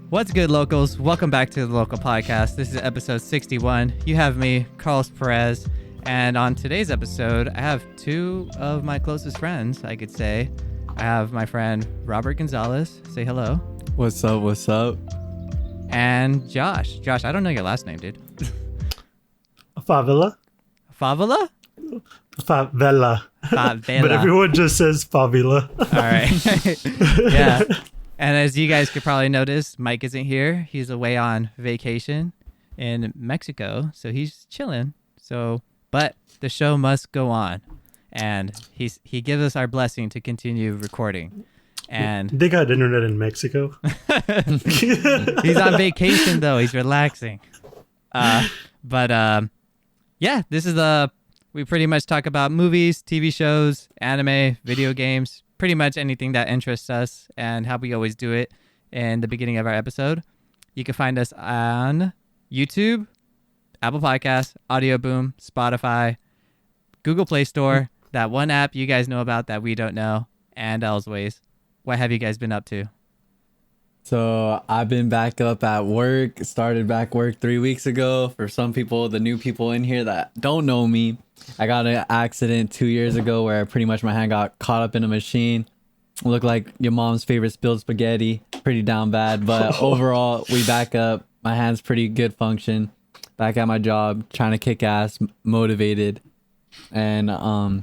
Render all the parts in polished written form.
What's good, locals? Welcome back to the Local Podcast. This is episode 61. You have me, Carlos Perez, and on today's episode, I have two of my closest friends, I could say. I have my friend Robert Gonzalez. Say hello. What's up? What's up? And Josh. Josh, I don't know your last name, dude. Favela? Favela? Favela. Favela. But everyone just says Favela. All right. Yeah. And as you guys could probably notice, Mike isn't here. He's away on vacation in Mexico, so he's chilling. But the show must go on, and he gives us our blessing to continue recording. And they got internet in Mexico. He's on vacation though. He's relaxing. Yeah, this is we pretty much talk about movies, TV shows, anime, video games, pretty much anything that interests us, and how we always do it in the beginning of our episode. You can find us on YouTube, Apple Podcasts, Audioboom, Spotify, Google Play Store, that one app you guys know about that we don't know, and Elsways. What have you guys been up to? So I've been back up at work, started back work 3 weeks ago. For some people, the new people in here that don't know me, I got an accident 2 years ago where pretty much my hand got caught up in a machine. Looked like your mom's favorite spilled spaghetti. Pretty down bad, but overall we back up. My hand's pretty good function. Back at my job, trying to kick ass, motivated. And I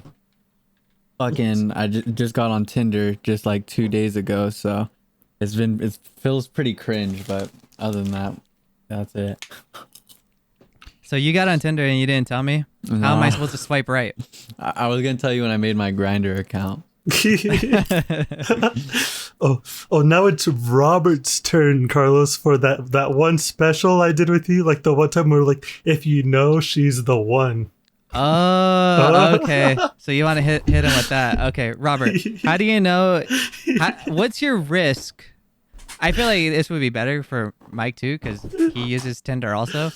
just got on Tinder just like 2 days ago, so it feels pretty cringe, but other than that, that's it. So you got on Tinder and you didn't tell me? No. How am I supposed to swipe right? I was gonna tell you when I made my Grindr account. Oh, now it's Robert's turn, Carlos, for that one special I did with you. Like the one time we were like, if you know she's the one. Oh, okay. So you want to hit him with that. Okay, Robert, how do you know? What's your risk? I feel like this would be better for Mike too, because he uses Tinder also,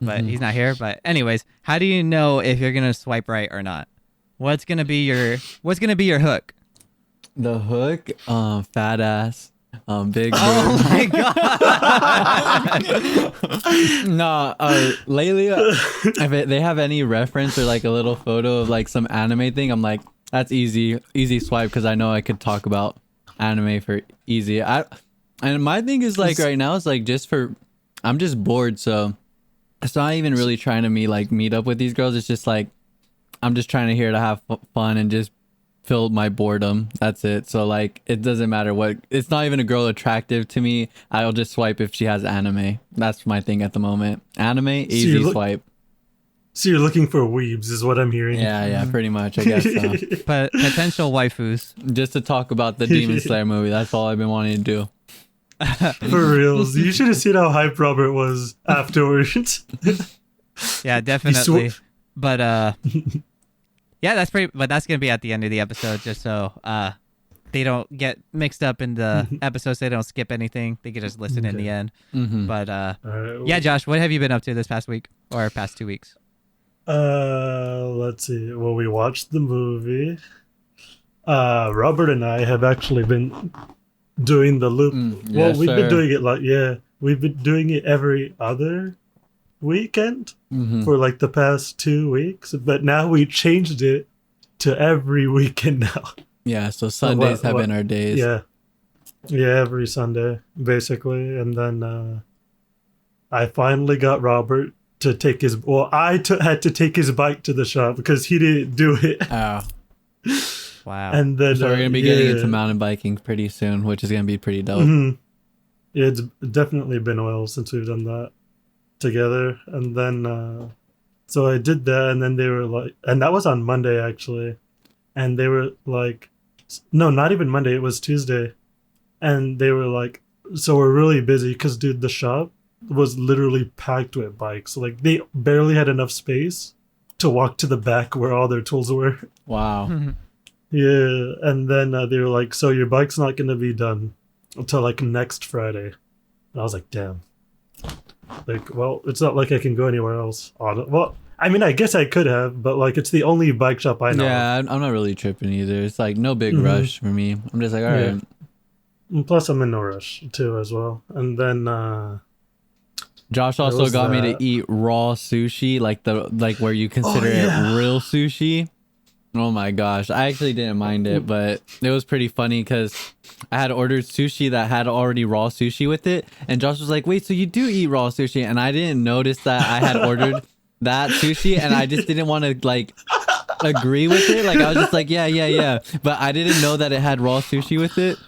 but he's not here. But anyways, how do you know if you're gonna swipe right or not? What's gonna be your hook? The hook, fat ass, big. Oh my god! No, lately, if they have any reference or like a little photo of like some anime thing, I'm like, that's easy swipe, because I know I could talk about anime for easy. And my thing is like right now, it's like I'm just bored, so it's not even really trying to meet up with these girls. It's just like I'm just trying to here to have fun and just fill my boredom. That's it. So like it doesn't matter what. It's not even a girl attractive to me. I'll just swipe if she has anime. That's my thing at the moment. Anime, easy swipe. So you're looking for weebs, is what I'm hearing. Yeah, pretty much. I guess so. But potential waifus. Just to talk about the Demon Slayer movie. That's all I've been wanting to do. For reals. You should have seen how hyped Robert was afterwards. Yeah, definitely. But yeah, that's gonna be at the end of the episode, just so they don't get mixed up in the episodes. They don't skip anything. They can just listen in the end. Mm-hmm. But right, yeah, Josh, what have you been up to this past week or past 2 weeks? Let's see. Well, we watched the movie. Robert and I have actually been doing the loop. Yes, we've been sir. doing it we've been doing it every other weekend for like the past 2 weeks, but now we changed it to every weekend now. Yeah, so Sundays have been our days. Yeah, every Sunday basically. And then I finally got Robert to take his. Well, had to take his bike to the shop because he didn't do it. Oh. Wow. And then So we're gonna be getting into mountain biking pretty soon, which is gonna be pretty dope. Yeah, it's definitely been a while since we've done that together. And then so I did that, and then they were like, and that was on Monday actually, and they were like, no, not even Monday, it was Tuesday, and they were like, so we're really busy because dude, the shop was literally packed with bikes. Like they barely had enough space to walk to the back where all their tools were. Wow. Yeah, and then they were like, so your bike's not gonna be done until like next Friday. And I was like, damn. Like, well, it's not like I can go anywhere else. Well, I mean, I guess I could have, but like, it's the only bike shop I know. Yeah, I'm not really tripping either. It's like no big rush for me. I'm just like, all right. And plus, I'm in no rush too, as well. And then Josh there also was got me that. to eat raw sushi, like where you consider it yeah. real sushi. Oh my gosh, I actually didn't mind it, but it was pretty funny because I had ordered sushi that had already raw sushi with it, and Josh was like, "Wait, so you do eat raw sushi?" And I didn't notice that I had ordered that sushi, and I just didn't want to like agree with it. Like I was just like, "Yeah, yeah, yeah," but I didn't know that it had raw sushi with it.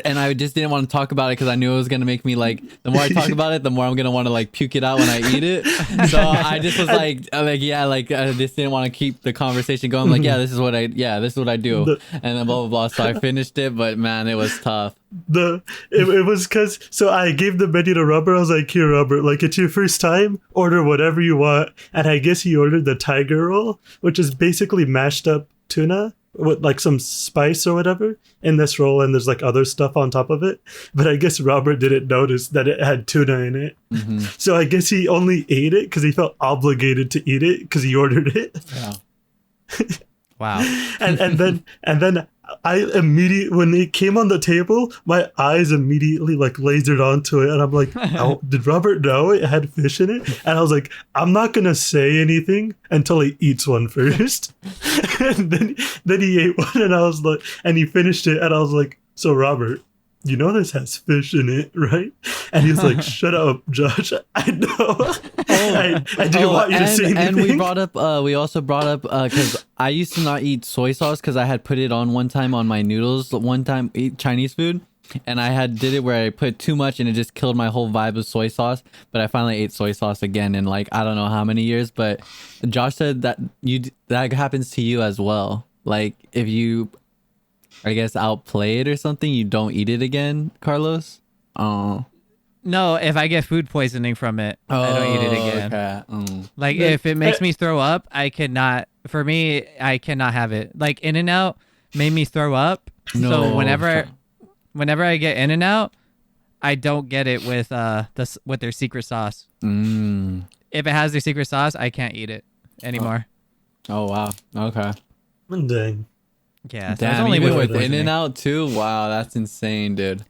And I just didn't want to talk about it because I knew it was gonna make me like. The more I talk about it, the more I'm gonna want to like puke it out when I eat it. So I just was like, yeah, like I just didn't want to keep the conversation going. Like, yeah, this is what I do, the, and then blah blah blah. So I finished it, but man, it was tough. it was because so I gave the menu to Robert. I was like, here, Robert, like it's your first time, order whatever you want. And I guess he ordered the tiger roll, which is basically mashed up tuna with like some spice or whatever in this roll, and there's like other stuff on top of it. But I guess Robert didn't notice that it had tuna in it. Mm-hmm. So I guess he only ate it because he felt obligated to eat it because he ordered it. Yeah. Wow. and then I immediately, when it came on the table, my eyes immediately like lasered onto it, and I'm like, oh, did Robert know it had fish in it? And I was like, I'm not gonna say anything until he eats one first. And then he ate one, and I was like, and he finished it, and I was like, so Robert, you know this has fish in it, right? And he's like, shut up, Josh. I know. I didn't want you to say anything. And we also brought up because I used to not eat soy sauce because I had put it on one time on my noodles. One time eat Chinese food, and I did it where I put too much and it just killed my whole vibe of soy sauce. But I finally ate soy sauce again in like I don't know how many years. But Josh said that that happens to you as well. Like if you, I guess, outplay it or something, you don't eat it again, Carlos. Oh. No, if I get food poisoning from it, I don't eat it again. Okay. Like if it makes me throw up, I cannot. For me, I cannot have it. Like In-N-Out made me throw up. No. So whenever I get In-N-Out, I don't get it with with their secret sauce. If it has their secret sauce, I can't eat it anymore. Oh wow. Okay. Dang. Yeah, so it's Damn, only even with with food poisoning. In-N-Out too. Wow, that's insane, dude.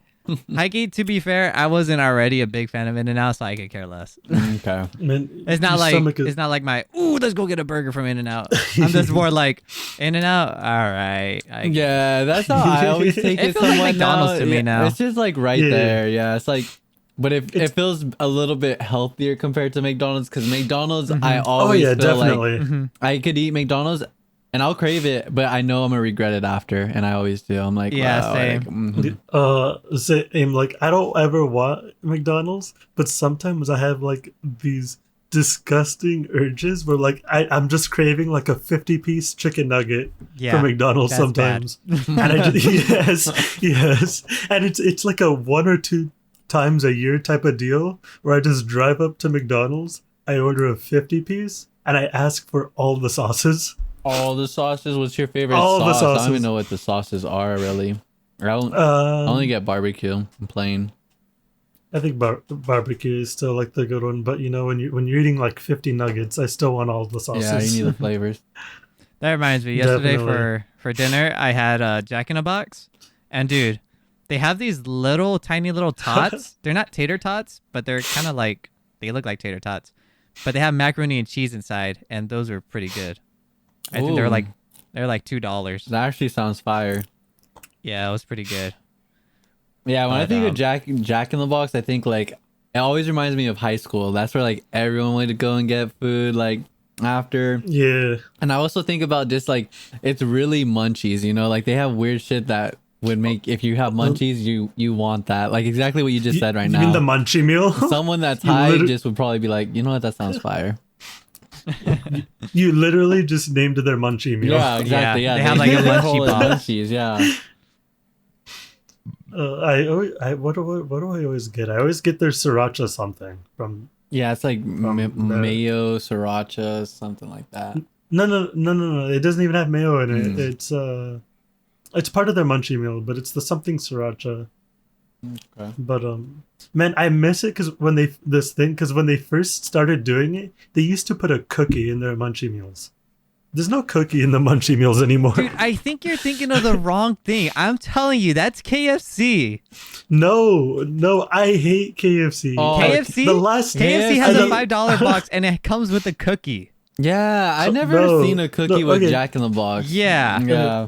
Heike, to be fair, I wasn't already a big fan of In-N-Out, so I could care less. Okay. Man, It's not your like stomach is- it's not like my let's go get a burger from In-N-Out. I'm just more like In-N-Out. All right. Yeah, that's how I always take It it. feels like somewhat McDonald's now. to me Yeah, now. It's just like right Yeah. there. Yeah, it's like, but if it feels a little bit healthier compared to McDonald's, because McDonald's, I Oh always yeah, feel definitely. Mhm. like I could eat McDonald's and I'll crave it, but I know I'm gonna regret it after, and I always do. I'm like, Yeah, wow, same. Same. Like I don't ever want McDonald's, but sometimes I have like these disgusting urges where like I'm just craving like a 50-piece chicken nugget Yeah, from McDonald's that's sometimes. And I just, yes. And it's like a 1 or 2 times a year type of deal where I just drive up to McDonald's, I order a 50-piece, and I ask for all the sauces. All the sauces. What's your favorite All the sauce? I don't sauces. even know what the sauces are really. I only get barbecue and plain. I think barbecue is still like the good one, but you know when you're eating like 50 nuggets, I still want all the sauces. Yeah, you need the flavors. That reminds me. Yesterday Definitely. for dinner, I had Jack in a Box, and dude, they have these tiny little tots. They're not tater tots, but they're kind of like they look like tater tots, but they have macaroni and cheese inside, and those are pretty good. I think they're Ooh. like $2. That actually sounds fire. Yeah, it was pretty good. Yeah, when I But, think of Jack in the Box, I think like it always reminds me of high school. That's where like everyone wanted to go and get food like after. Yeah. And I also think about just like it's really munchies, you know, like they have weird shit that would make if you have munchies, you want that. Like exactly what you just said right You now. mean the munchie meal? Someone that's You high liter- just would probably be like, you know what, that sounds fire. You literally just named their munchie meal. Yeah, exactly. Yeah, Yeah, they have, like, a they munchie call it box. munchies. Yeah. What do I always get? I always get their sriracha something from. Yeah, it's like the- mayo, sriracha, something like that. No. It doesn't even have mayo in it. Mm. It's part of their munchie meal, but it's the something sriracha. Okay. But man, I miss it because when they first started doing it, they used to put a cookie in their munchie meals. There's no cookie in the Munchie Meals anymore. Dude, I think you're thinking of the wrong thing. I'm telling you, that's KFC. No, I hate KFC. Oh, KFC? The last KFC has a I- $5 box and it comes with a cookie. Yeah, I never No, seen a cookie no, with okay. Jack in the Box. Yeah. Yeah.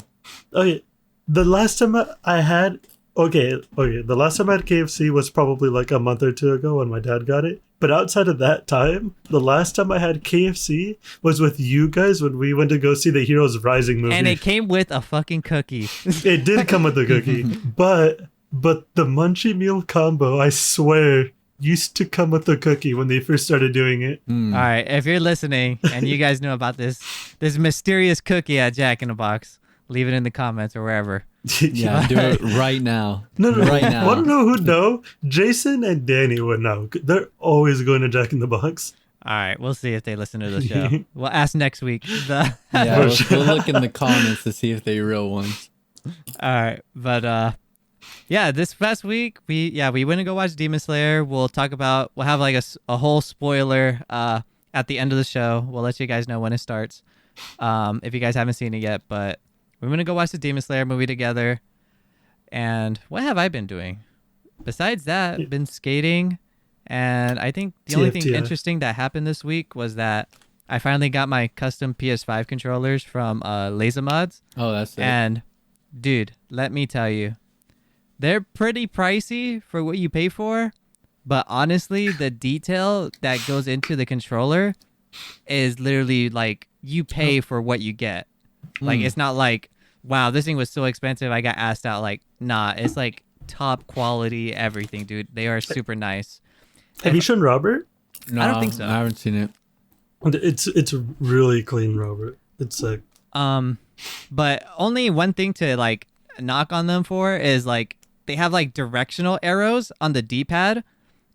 Okay, the last time I had the last time I had KFC was probably like a month or two ago when my dad got it. But outside of that time, the last time I had KFC was with you guys when we went to go see the Heroes Rising movie. And it came with a fucking cookie. It did come with a cookie, but the Munchie Meal combo, I swear, used to come with a cookie when they first started doing it. Mm. All right, if you're listening and you guys know about this mysterious cookie at Jack in the Box, leave it in the comments or wherever. Yeah, do it right now. No, Right now. Want to know who'd know? Jason and Danny would know. They're always going to Jack in the Box. All right, we'll see if they listen to the show. We'll ask next week. Yeah, we'll look in the comments to see if they're real ones. All right, but yeah, this past week we went and go watch Demon Slayer. We'll have like a whole spoiler at the end of the show. We'll let you guys know when it starts. If you guys haven't seen it yet, but we're gonna go watch the Demon Slayer movie together. And what have I been doing? Besides that, been skating. And I think the only thing TFTI. interesting that happened this week was that I finally got my custom PS5 controllers from Laser Mods. Oh, that's it. And dude, let me tell you, they're pretty pricey for what you pay for. But honestly, the detail that goes into the controller is literally like you pay for what you get. Like, it's not like, wow, this thing was so expensive, I got asked out. Like, nah, it's like top quality everything, dude. They are super nice. Have you shown Robert? No, I don't think so. I haven't seen it. It's really clean, Robert. It's like But only one thing to like knock on them for is like they have like directional arrows on the D-pad.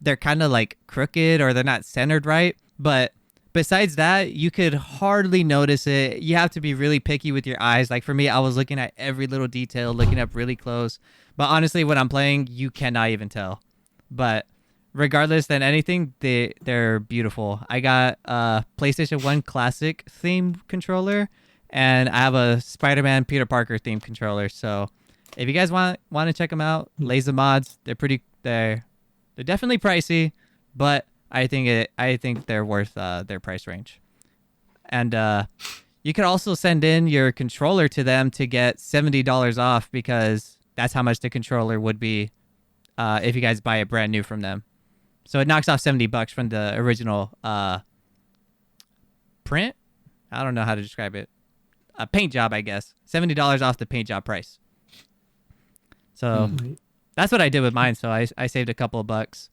They're kind of like crooked or they're not centered right. But besides that, you could hardly notice it. You have to be really picky with your eyes. Like for me, I was looking at every little detail, looking up really close. But honestly, when I'm playing, you cannot even tell. But regardless than anything, they're beautiful. I got a PlayStation 1 Classic theme controller, and I have a Spider-Man Peter Parker theme controller. So if you guys want to check them out, Laser Mods, they're definitely pricey, but I think they're worth their price range. And you could also send in your controller to them to get $70 off because that's how much the controller would be if you guys buy it brand new from them. So it knocks off $70 from the original print. I don't know how to describe it. A paint job, I guess. $70 off the paint job price. So that's what I did with mine. So I saved a couple of bucks.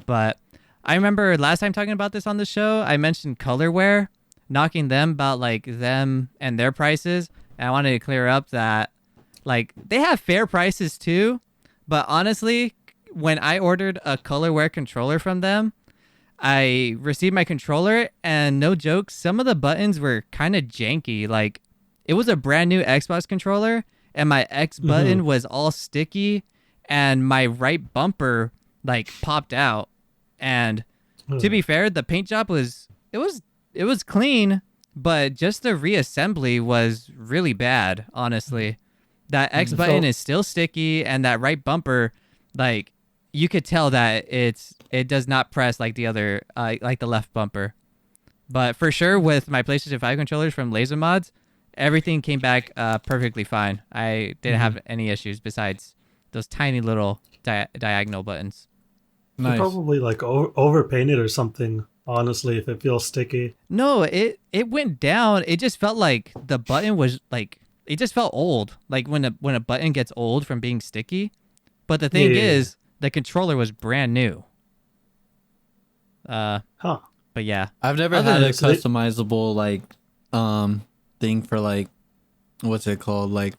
But I remember last time talking about this on the show, I mentioned Colorware, knocking them about like them and their prices. And I wanted to clear up that like they have fair prices too. But honestly, when I ordered a Colorware controller from them, I received my controller and no joke, some of the buttons were kind of janky. Like it was a brand new Xbox controller and my X button was all sticky and my right bumper like popped out. And to be fair, the paint job was clean, but just the reassembly was really bad, honestly. That X button is still sticky and that right bumper, like you could tell that it does not press like the other like the left bumper. But for sure with my PlayStation 5 controllers from Laser Mods, everything came back perfectly fine. I didn't have any issues besides those tiny little diagonal buttons. Nice. Probably like overpainted or something. Honestly, if it feels sticky. No, it went down. It just felt like the button was like it just felt old. Like when a button gets old from being sticky. But the thing is, the controller was brand new. But yeah, I've never had a customizable like thing for like what's it called, like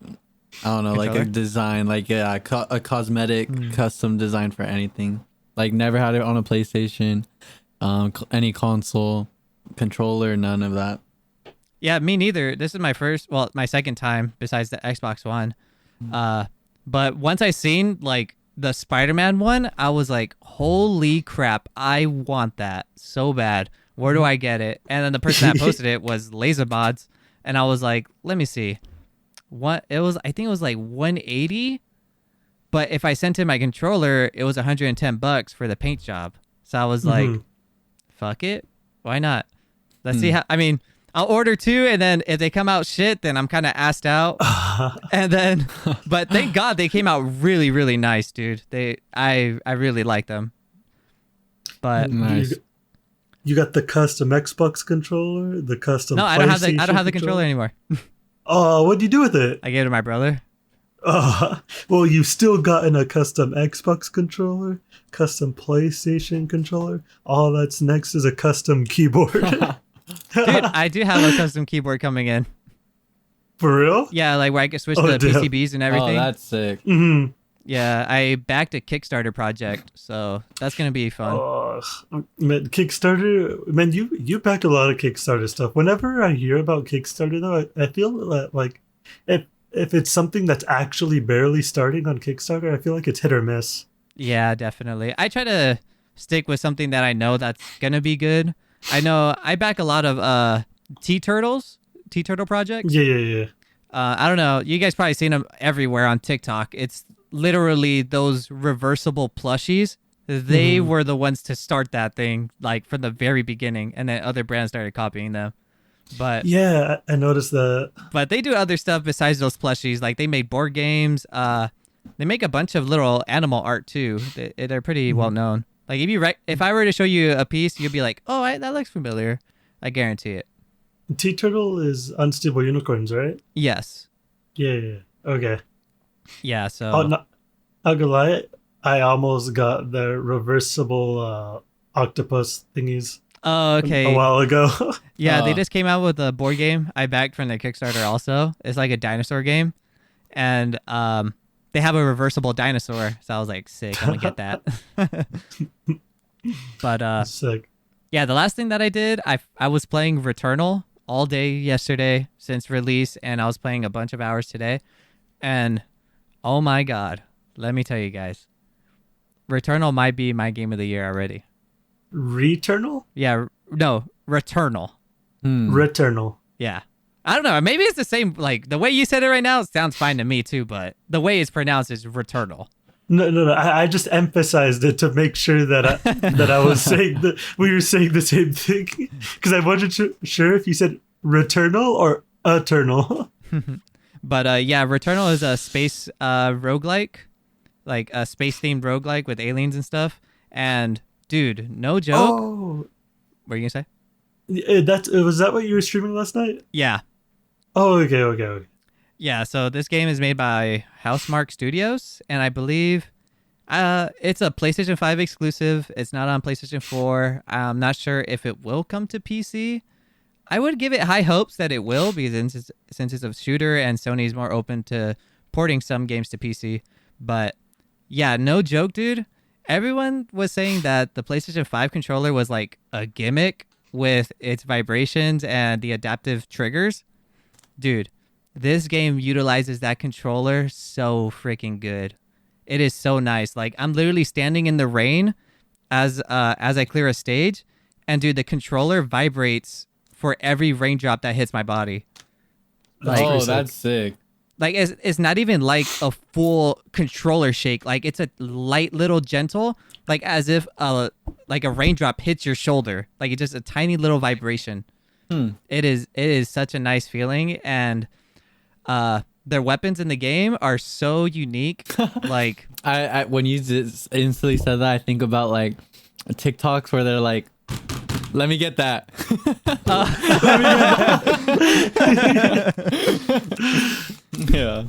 I don't know, controller? Like a design, like a cosmetic custom design for anything. Like never had it on a PlayStation, any console, controller, none of that. Yeah, me neither. This is my second time besides the Xbox One. But once I seen like the Spider-Man one, I was like, holy crap, I want that so bad. Where do I get it? And then the person that posted it was Laser Mods. and I was like, let me see, what it was. I think it was like 180, but if I sent in my controller, it was $110 for the paint job. So I was like, fuck it, why not? Let's see how. I mean, I'll order 2, and then if they come out shit, then I'm kind of assed out. And then, but thank God they came out really, really nice, dude. I really like them. But Nice. You got the custom Xbox controller, the custom. no, I don't have the controller anymore. Oh, what'd you do with it? I gave it to my brother. Well, you still gotten a custom Xbox controller, custom PlayStation controller. All that's next is a custom keyboard. Dude, I do have a custom keyboard coming in. For real? Yeah, like where I can switch Oh, the damn. PCBs and everything. Oh, that's sick. Mm-hmm. Yeah, I backed a Kickstarter project, so that's gonna be fun. Oh, man, Kickstarter, man, you backed a lot of Kickstarter stuff. Whenever I hear about Kickstarter, though, I feel like if it's something that's actually barely starting on Kickstarter, I feel like it's hit or miss. Yeah, definitely. I try to stick with something that I know that's gonna be good. I know I back a lot of T-Turtle projects. Yeah. I don't know. You guys probably seen them everywhere on TikTok. It's literally those reversible plushies. They were the ones to start that thing, like from the very beginning, and then other brands started copying them. But Yeah, I noticed that. but they do other stuff besides those plushies. Like they make board games. They make a bunch of little animal art too. They're pretty well known. Like if I were to show you a piece, you'd be like, oh, that looks familiar. I guarantee it. T-Turtle is Unstable Unicorns, right? Yes. Yeah. Okay. Yeah. So. Oh, no, not gonna lie, I almost got the reversible octopus thingies Oh, okay. a while ago. Yeah, they just came out with a board game I backed from their Kickstarter also. It's like a dinosaur game. And they have a reversible dinosaur. So I was like, sick, I'm gonna get that. But Sick. yeah, the last thing that I did, I was playing Returnal all day yesterday since release, and I was playing a bunch of hours today. And oh my God, let me tell you guys, Returnal might be my game of the year already. Returnal? Yeah, no, Returnal. Returnal. Yeah. I don't know. Maybe it's the same. Like the way you said it right now, it sounds fine to me too. But the way it's pronounced is Returnal. No. I just emphasized it to make sure that I was saying that we were saying the same thing because I wasn't sure if you said Returnal or Eternal. But yeah, Returnal is a space roguelike, like a space themed roguelike with aliens and stuff. And dude, no joke. Oh, What are you gonna say? was that what you were streaming last night? Yeah. Oh, okay. Yeah, so this game is made by Housemarque Studios, and I believe it's a PlayStation 5 exclusive. It's not on PlayStation 4. I'm not sure if it will come to PC. I would give it high hopes that it will, because since it's a shooter and Sony's more open to porting some games to PC. But yeah, no joke, dude. Everyone was saying that the PlayStation 5 controller was like a gimmick with its vibrations and the adaptive triggers. Dude, this game utilizes that controller so freaking good. It is so nice. Like I'm literally standing in the rain as I clear a stage, and dude, the controller vibrates for every raindrop that hits my body. Like, that's sick. Like it's not even like a full controller shake. Like it's a light little gentle, like as if like a raindrop hits your shoulder. Like it's just a tiny little vibration. It is such a nice feeling, and their weapons in the game are so unique. Like I when you just instantly said that, I think about like TikToks where they're like, let me get that. Yeah.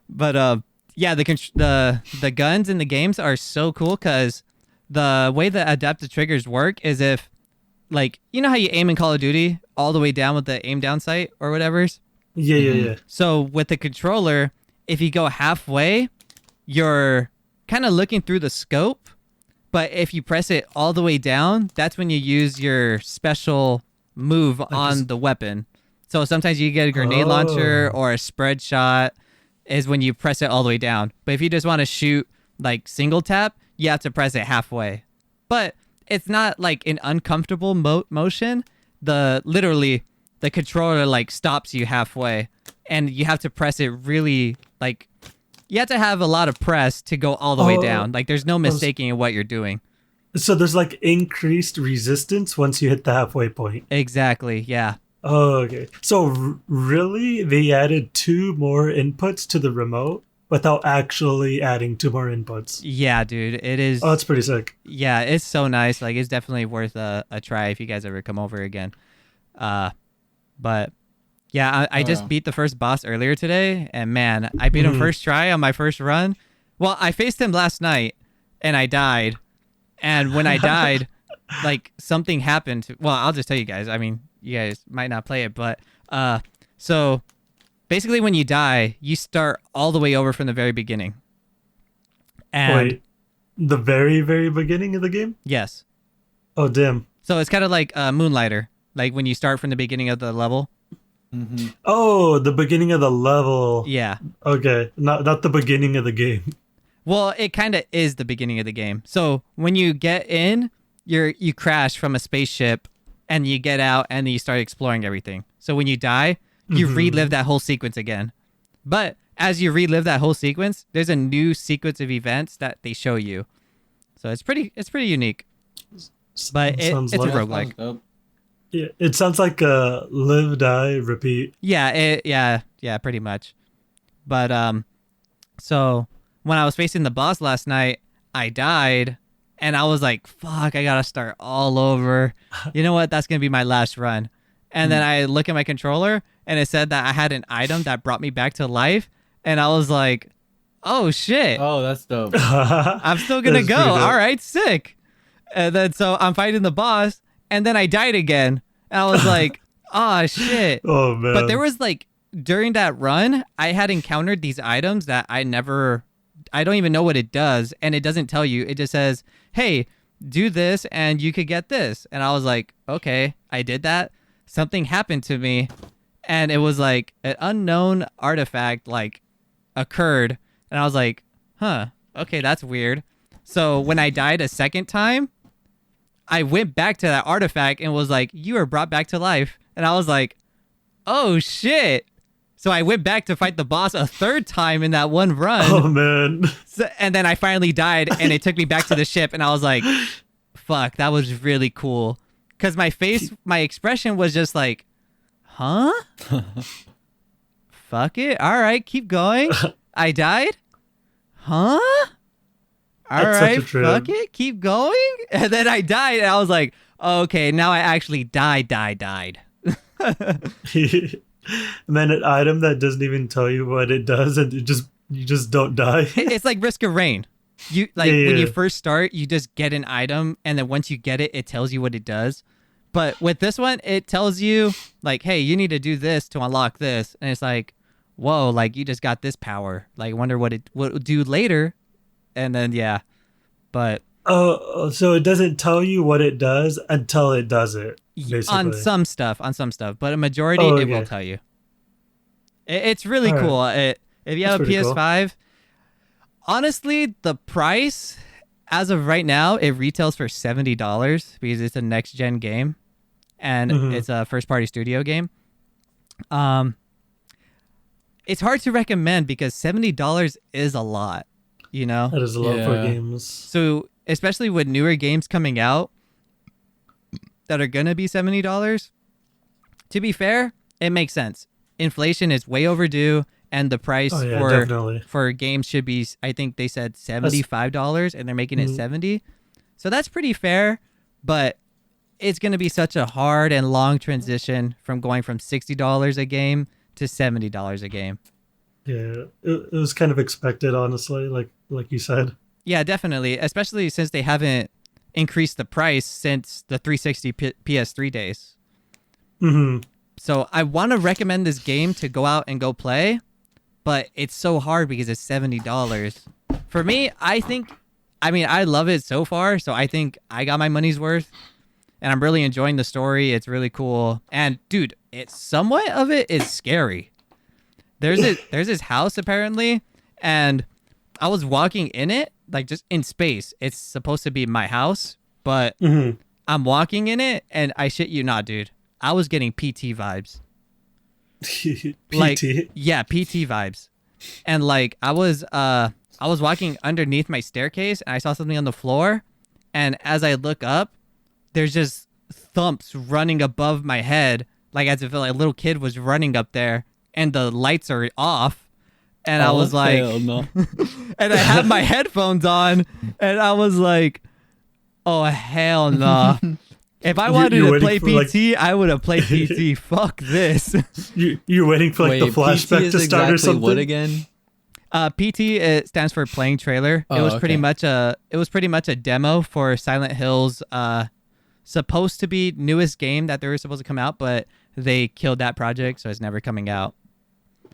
But yeah, the guns in the games are so cool because the way the adaptive triggers work is if, like, you know how you aim in Call of Duty all the way down with the aim down sight or whatever's? Yeah. So with the controller, if you go halfway, you're kind of looking through the scope. But if you press it all the way down, that's when you use your special move on the weapon. So sometimes you get a grenade launcher or a spread shot is when you press it all the way down. But if you just want to shoot like single tap, you have to press it halfway. But it's not like an uncomfortable motion. Literally the controller like stops you halfway, and you have to press it really like. You have to have a lot of press to go all the way down. Like there's no mistaking what you're doing. So there's like increased resistance once you hit the halfway point. Exactly. Yeah. Oh, okay. So really, they added 2 more inputs to the remote without actually adding 2 more inputs. Yeah, dude. It is. Oh, that's pretty sick. Yeah, it's so nice. Like it's definitely worth a try if you guys ever come over again. But yeah, I just beat the first boss earlier today, and man, I beat him first try on my first run. Well, I faced him last night, and I died. And when I died, like something happened. Well, I'll just tell you guys. I mean, you guys might not play it, but so basically, when you die, you start all the way over from the very beginning. And Wait, the very, very beginning of the game? yes. Oh, damn. So it's kind of like Moonlighter, like when you start from the beginning of the level. Mm-hmm. Oh, the beginning of the level. Yeah. Okay, not the beginning of the game. Well, it kind of is the beginning of the game. So when you get in, you crash from a spaceship, and you get out, and then you start exploring everything. So when you die, you relive that whole sequence again. But as you relive that whole sequence, there's a new sequence of events that they show you. So it's pretty unique. But it's a roguelike. Dope. Yeah, it sounds like a live, die, repeat. Yeah, pretty much. But so when I was facing the boss last night, I died, and I was like, "Fuck, I gotta start all over." You know what? That's gonna be my last run. And then I look at my controller, and it said that I had an item that brought me back to life, and I was like, "Oh shit! Oh, that's dope. I'm still gonna That's go. pretty dope. All right, sick." And then so I'm fighting the boss, and then I died again. And I was like, oh, shit. Oh, man. But there was like, during that run, I had encountered these items that I don't even know what it does. And it doesn't tell you. It just says, hey, do this and you could get this. And I was like, okay, I did that. Something happened to me. And it was like an unknown artifact like occurred. And I was like, huh, okay, that's weird. So when I died a second time, I went back to that artifact and was like, you are brought back to life. And I was like, oh shit. So I went back to fight the boss a third time in that one run. Oh, man. So, and then I finally died, and it took me back to the ship, and I was like, fuck, that was really cool. Because my expression was just like, huh? Fuck it. All right, keep going. I died? Huh? All That's such right, a trip. fuck it, keep going. And then I died, and I was like, okay, now I actually died. And then an item that doesn't even tell you what it does, and you just don't die. It's like Risk of Rain. You like Yeah, when you yeah. first start, you just get an item, and then once you get it, it tells you what it does. But with this one, it tells you like, hey, you need to do this to unlock this, and it's like, whoa, like you just got this power. Like, wonder what it will do later, and then yeah, but Oh, so it doesn't tell you what it does until it does it. Basically. on some stuff, but a majority Oh, it will okay. tell you. It's really All right. cool. If you have a That's pretty cool. PS5, honestly, the price as of right now it retails for $70 because it's a next gen game, and it's a first party studio game. It's hard to recommend because $70 is a lot, you know. That is a lot for Yeah. games. So especially with newer games coming out that are gonna be $70. To be fair, it makes sense. Inflation is way overdue, and the price Oh, yeah, definitely. for games should be, I think they said $75, and they're making it 70. So that's pretty fair, but it's gonna be such a hard and long transition from going from $60 a game to $70 a game. Yeah, it was kind of expected, honestly. Like you said. Yeah, definitely. Especially since they haven't increased the price since the 360 PS3 days. Hmm. So I want to recommend this game to go out and go play, but it's so hard because it's $70. For me, I love it so far, so I think I got my money's worth, and I'm really enjoying the story. It's really cool. And dude, somewhat of it is scary. There's this house apparently, and I was walking in it, like just in space. It's supposed to be my house, but I'm walking in it, and I shit you not, dude. I was getting PT vibes. PT. Like, yeah, PT vibes. And like I was walking underneath my staircase and I saw something on the floor, and as I look up, there's just thumps running above my head, like as if like a little kid was running up there, and the lights are off. And I was like, hell no. and I had my headphones on, and I was like, oh hell no. If I wanted you're to play waiting for, PT, I would have played PT. Fuck this. You're waiting for like the flashback PT to is start or exactly something. what again? PT, it stands for playing trailer. Oh, it was pretty okay. much a demo for Silent Hill's supposed to be newest game that they were supposed to come out, but they killed that project, so it's never coming out.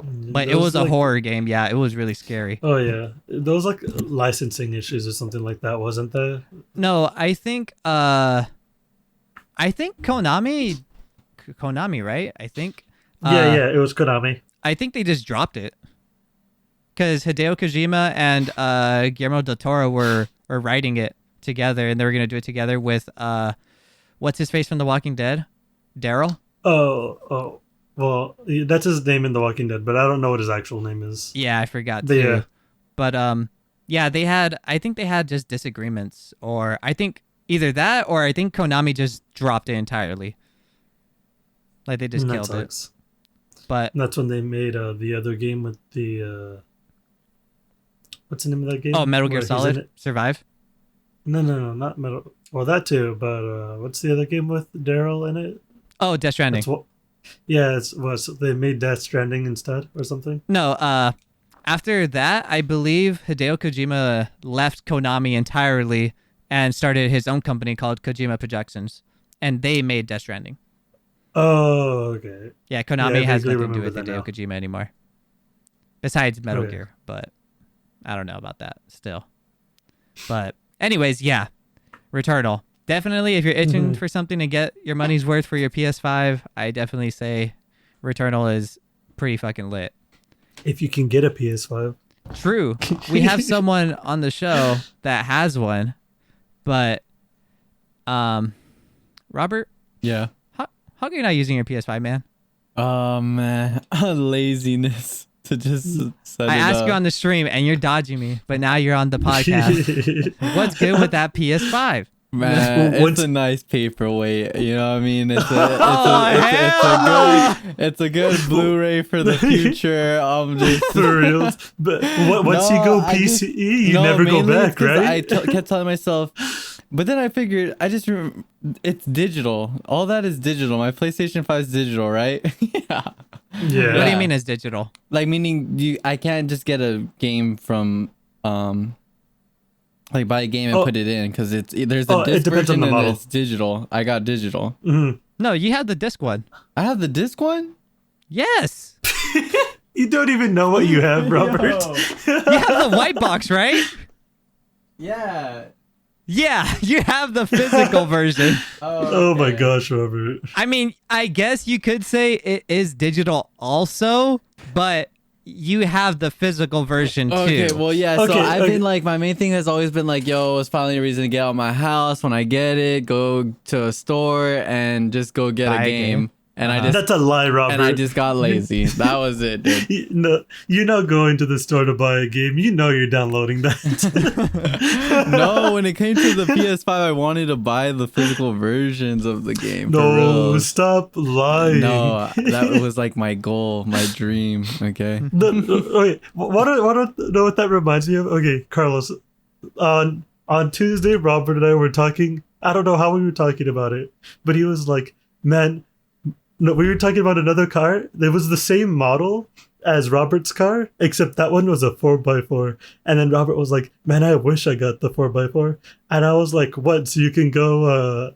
But it was a like, horror game. Yeah, it was really scary. Oh yeah, there was like licensing issues or something like that, wasn't there? No, I think Konami, right? I think. Yeah, it was Konami. I think they just dropped it because Hideo Kojima and Guillermo del Toro were writing it together, and they were gonna do it together with what's his face from The Walking Dead, Daryl. Oh, well, that's his name in The Walking Dead, but I don't know what his actual name is. Yeah, I forgot But too. yeah. But yeah, I think they had just disagreements, or I think either that, or I think Konami just dropped it entirely. Like they just That killed sucks. it. But That's when they made the other game with the what's the name of that game? Metal Gear Where he's in Solid it? Survive. No, not Metal. Well, that too, but what's the other game with Daryl in it? Oh, Death Stranding. That's what. Yeah, they made Death Stranding instead or something. No, after that, I believe Hideo Kojima left Konami entirely and started his own company called Kojima Productions, and they made Death Stranding. Oh, okay. Yeah, Konami has vaguely nothing to do with remember Hideo that Kojima anymore. Besides Metal Okay. Gear, but I don't know about that still. But anyways, yeah, Returnal. Definitely, if you're itching for something to get your money's worth for your PS5, I definitely say Returnal is pretty fucking lit. If you can get a PS5. True. We have someone on the show that has one, but Robert, Yeah. how come you're not using your PS5, man? Oh man, laziness to just set I it asked up. you on the stream and you're dodging me, but now you're on the podcast. What's good with that PS5? Man, Once- it's a nice paperweight. You know what I mean? It's it's a good Blu-ray for the future. Just For real. But once No, you go I PCE, just- you no, never go mainly it's back, 'cause right? I kept telling myself, but then I figured it's digital. All that is digital. My PlayStation 5 is digital, right? Yeah. Yeah. What do you mean it's digital? Like meaning I can't just get a game from like buy a game and Oh. put it in because there's a Oh, it disc depends on version the and model. it's digital. I got digital. Mhm. No, you have the disc one. I have the disc one. Yes. You don't even know what you have, Robert. You have the white box, right? Yeah. Yeah, you have the physical version. Oh my gosh, Robert. I mean, I guess you could say it is digital also, but you have the physical version too. Okay, well, yeah. So Okay, I've okay. been like, my main thing has always been like, yo, it's finally a reason to get out of my house. When I get it, go to a store and just go get Buy a a game. game. And I just That's a lie, Robert. and I just got lazy. That was it, dude. No, you're not going to the store to buy a game. You know you're downloading that. No, when it came to the PS5, I wanted to buy the physical versions of the game. For No, real. stop lying. No, that was like my goal, my dream. Okay. Okay, what know what that reminds me of? Okay, Carlos, on Tuesday, Robert and I were talking. I don't know how we were talking about it, but he was like, "Man, no, we were talking about another car. It was the same model as Robert's car, except that one was a 4x4." And then Robert was like, "Man, I wish I got the 4x4." And I was like, "What? So you can go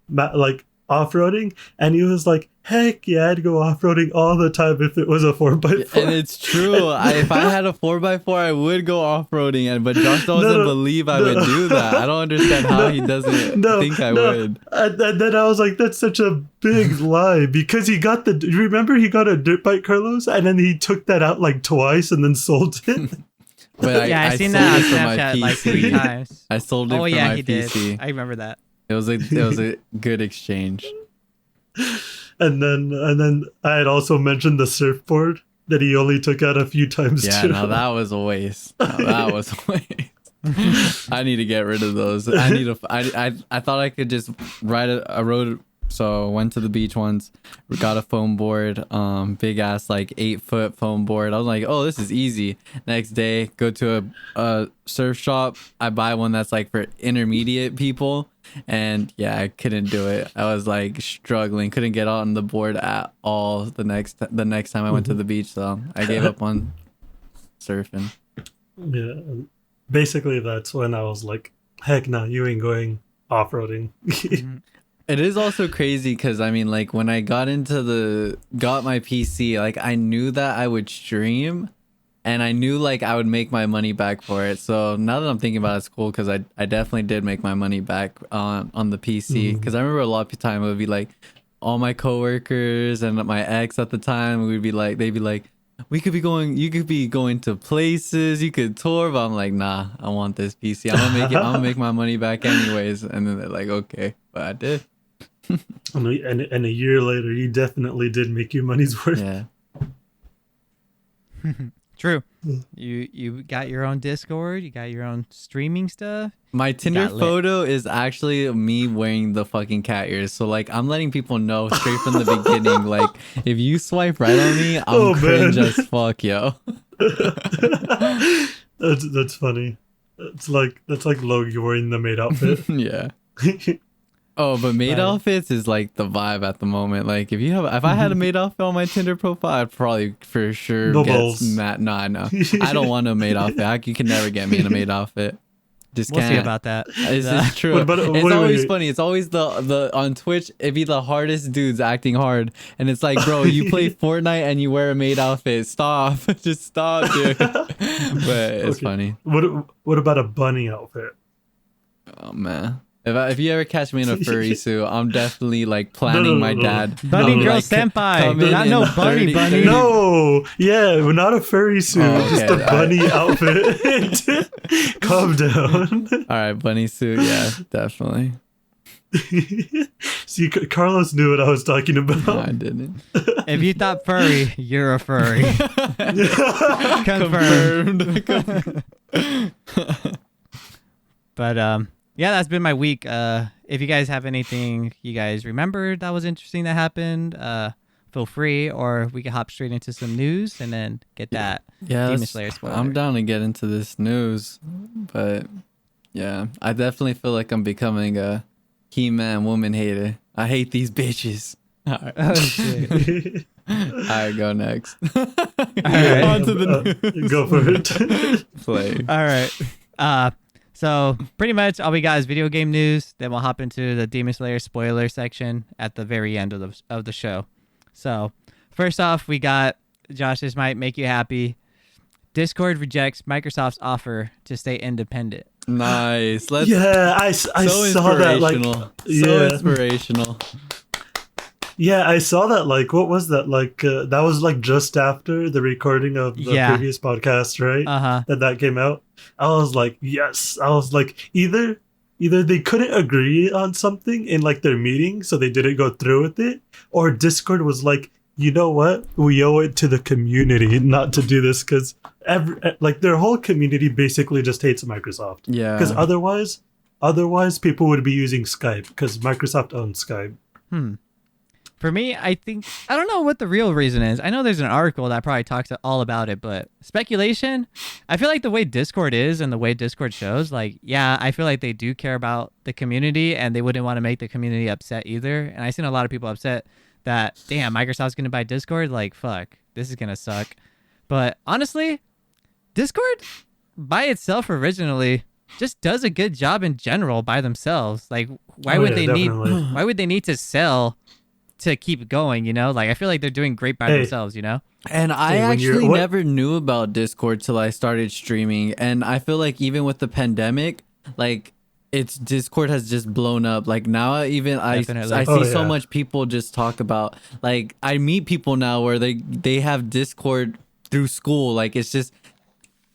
like off-roading?" And he was like, "Heck yeah, I'd go off-roading all the time if it was a 4x4." And it's true. If I had a 4x4, I would go off-roading. But Josh doesn't no, believe I would do that. I don't understand how he doesn't think I would. And then I was like, that's such a big lie because he got you remember he got a dirt bike, Carlos, and then he took that out like twice and then sold it. But Yeah, I've seen sold that on it for my Snapchat like 3 PC. times. I sold it Oh for yeah, my he PC. did. I remember that. It was a good exchange. And then I had also mentioned the surfboard that he only took out a few times Yeah, too. no, that was a waste. No, that was a waste. I need to get rid of those. I need to. I thought I could just ride a road. So I went to the beach once, got a foam board, big ass like 8-foot foam board. I was like, oh, this is easy. Next day, go to a surf shop. I buy one that's like for intermediate people, and yeah, I couldn't do it. I was like struggling, couldn't get on the board at all. The next time I went to the beach, so I gave up on surfing. Yeah. Basically, that's when I was like, heck no, you ain't going off-roading. It is also crazy because I mean, like when I got my PC, like I knew that I would stream, and I knew like I would make my money back for it. So now that I'm thinking about it, it's cool because I definitely did make my money back on the PC. Because I remember a lot of the time it would be like all my coworkers and my ex at the time, they'd be like, you could be going to places, you could tour, but I'm like, nah, I want this PC. I'm gonna make my money back anyways. And then they're like, okay, but I did. And a year later, you definitely did make your money's worth. Yeah. True. You got your own Discord, you got your own streaming stuff. My Tinder got lit. photo is actually me wearing the fucking cat ears. So like I'm letting people know straight from the beginning. Like if you swipe right on me, I'm cringe as fuck, yo. That's funny. That's like Logie wearing the maid outfit. Yeah. Oh, but maid Right. outfits is like the vibe at the moment. Like if I had a maid outfit on my Tinder profile, I'd probably for sure No get balls. mad. No, I don't want a maid outfit. You can never get me in a maid outfit. Just We'll can't. see about that. It's true. What about- It's wait, always wait. funny. It's always the on Twitch. It'd be the hardest dudes acting hard, and it's like, bro, you play Fortnite and you wear a maid outfit. Stop, just stop, dude. But it's Okay. funny. What about a bunny outfit? Oh man. If you ever catch me in a furry suit, I'm definitely like planning my no. dad. Bunny I'm girl like, senpai. come in Not in no bunny 30 bunny. No, yeah, not a furry suit, Oh, just okay, a bunny outfit. Calm down. All right, bunny suit. Yeah, definitely. See, Carlos knew what I was talking No, about. I didn't. If you thought furry, you're a furry. Confirmed. But yeah, that's been my week. If you guys have anything you guys remember that was interesting that happened, feel free, or we can hop straight into some news and then get that Yeah, Demon let's- Slayer spoiler. I'm down to get into this news, but yeah, I definitely feel like I'm becoming a He-Man woman hater. I hate these bitches. All right, Oh, shit. I go next. right. On to the news. Go for it. Play. All right. So pretty much all we got is video game news. Then we'll hop into the Demon Slayer spoiler section at the very end of the show. So first off, we got Josh. This might make you happy. Discord rejects Microsoft's offer to stay independent. Nice. Let's. Yeah, I So saw that. Like, inspirational. So yeah. inspirational. Yeah, I saw that. Like, what was that? Like, that was like just after the recording of the Yeah. previous podcast, right? Uh-huh. That came out. I was like, yes. I was like, either they couldn't agree on something in like their meeting, so they didn't go through with it, or Discord was like, you know what? We owe it to the community not to do this because like their whole community basically just hates Microsoft. Yeah. Because otherwise people would be using Skype because Microsoft owns Skype. For me, I don't know what the real reason is. I know there's an article that probably talks all about it, but speculation, I feel like the way Discord is and the way Discord shows, like, yeah, I feel like they do care about the community and they wouldn't want to make the community upset either. And I've seen a lot of people upset that, damn, Microsoft's going to buy Discord. Like, fuck, this is going to suck. But honestly, Discord by itself originally just does a good job in general by themselves. Like, why Oh, would yeah, they definitely. why would they need to sell to keep going, you know? Like, I feel like they're doing great by Hey. themselves, you know? And I Hey, when you're- actually what- never knew about Discord till I started streaming. And I feel like even with the pandemic, like it's Discord has just blown up. Like now even I Definitely. see Oh, so yeah. much people just talk about, like I meet people now where they have Discord through school. Like it's just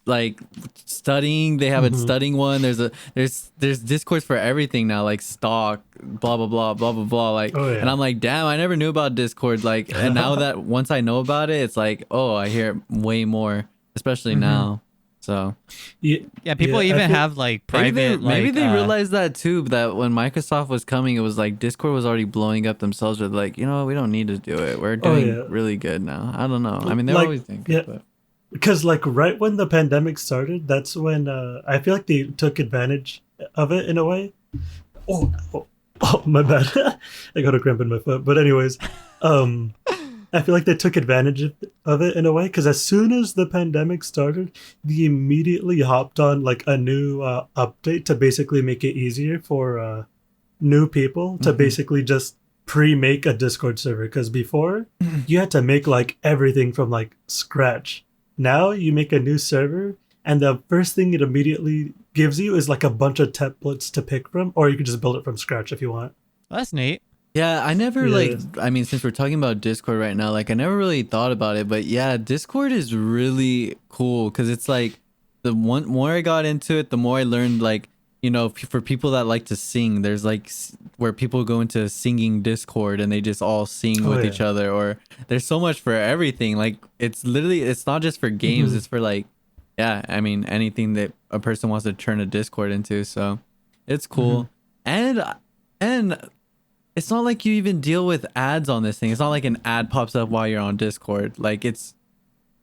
like studying. They have a Mhm. studying one. There's discords for everything now, like stock, blah blah blah blah blah blah. Like, Oh, yeah. and I'm like, damn, I never knew about Discord. Like, and now that once I know about it, it's like, oh, I hear it way more, especially Mhm. now. So Yeah, Yeah, people I even feel- have like maybe private. maybe like, they realized that too. That when Microsoft was coming, it was like Discord was already blowing up themselves. With like, you know what, we don't need to do it. We're doing yeah. really good now. I don't know. I mean, they're Like, always doing yeah. good, but. Because like right when the pandemic started, that's when I feel like they took advantage of it in a way. Oh, my bad. I got a cramp in my foot. But anyways, I feel like they took advantage of it in a way because as soon as the pandemic started, they immediately hopped on like a new update to basically make it easier for new people to Mhm. basically just pre-make a Discord server. Because before, you had to make like everything from like scratch. Now you make a new server, and the first thing it immediately gives you is like a bunch of templates to pick from, or you can just build it from scratch if you want. Well, that's neat. Yeah, I never Yeah. I mean, since we're talking about Discord right now, like I never really thought about it, but yeah, Discord is really cool because it's like the more I got into it, the more I learned like, you know, for people that like to sing, there's like where people go into singing Discord and they just all sing Oh, with yeah. each other, or there's so much for everything. Like it's literally, it's not just for games, Mhm. it's for like, yeah, I mean, anything that a person wants to turn a Discord into. So it's cool. And it's not like you even deal with ads on this thing. It's not like an ad pops up while you're on Discord. Like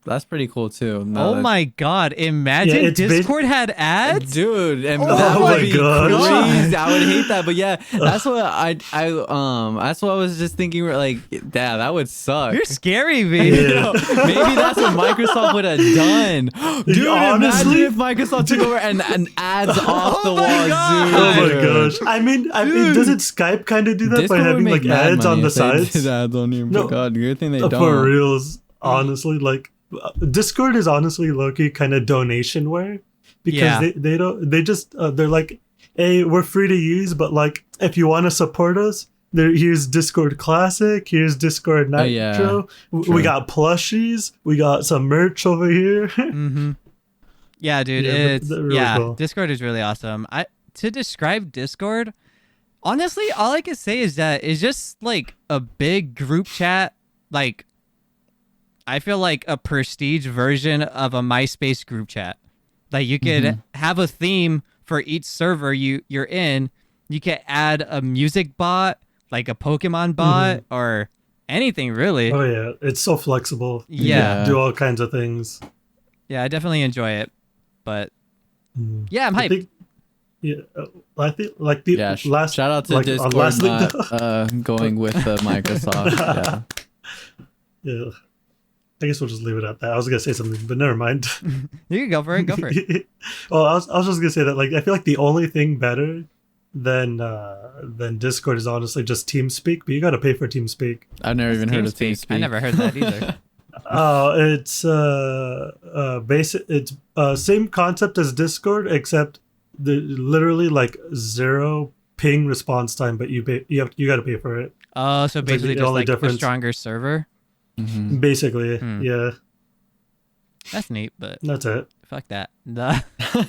that's pretty cool too. No, Oh that's- my god! Imagine Yeah, it's Discord had ads. dude, and Oh that my would be gosh. crazy. I would hate that, but yeah, that's what that's what I was just thinking. Like, damn, that would suck. You're scary, V. Yeah. You know, maybe that's what Microsoft would have done. Dude, Honestly? imagine if Microsoft took over and ads off the Oh my wall, God. Oh my dude. gosh! I mean, Dude. doesn't Skype kind of do that Discord by would having make like mad ads on money the if they sides? did ads on here. No. But God, good thing they don't. For reals, honestly, like Discord is honestly low-key kind of donationware because Yeah. they don't they just they're like, hey, we're free to use, but like if you want to support us, here's Discord Classic, here's Discord Nitro. yeah, We true. got plushies, we got some merch over here. Mm-hmm. Yeah, dude. Yeah, It's they're really cool. Discord is really awesome. To describe Discord, honestly, all I can say is that it's just like a big group chat. Like, I feel like a prestige version of a MySpace group chat. Like you could have a theme for each server you're in. You can add a music bot, like a Pokemon bot, or anything really. Oh yeah, it's so flexible. You Yeah. can do all kinds of things. Yeah, I definitely enjoy it. But Mm. yeah, I'm I hyped. think, yeah, I think like the Yeah, last shout out to like, Discord last link, not going with Microsoft. Yeah. yeah. I guess we'll just leave it at that. I was gonna say something, but never mind. You can go for it. Go for it. Well, I was just gonna say that like I feel like the only thing better than Discord is honestly just TeamSpeak, but you gotta pay for TeamSpeak. I've never even heard of TeamSpeak. TeamSpeak. I never heard that either. It's basic. It's same concept as Discord, except the literally like zero ping response time, but you gotta pay for it. Oh, so like basically the just only like a difference. stronger server. Mhm. Basically, Hmm. yeah, That's neat, but that's it. fuck that. Duh.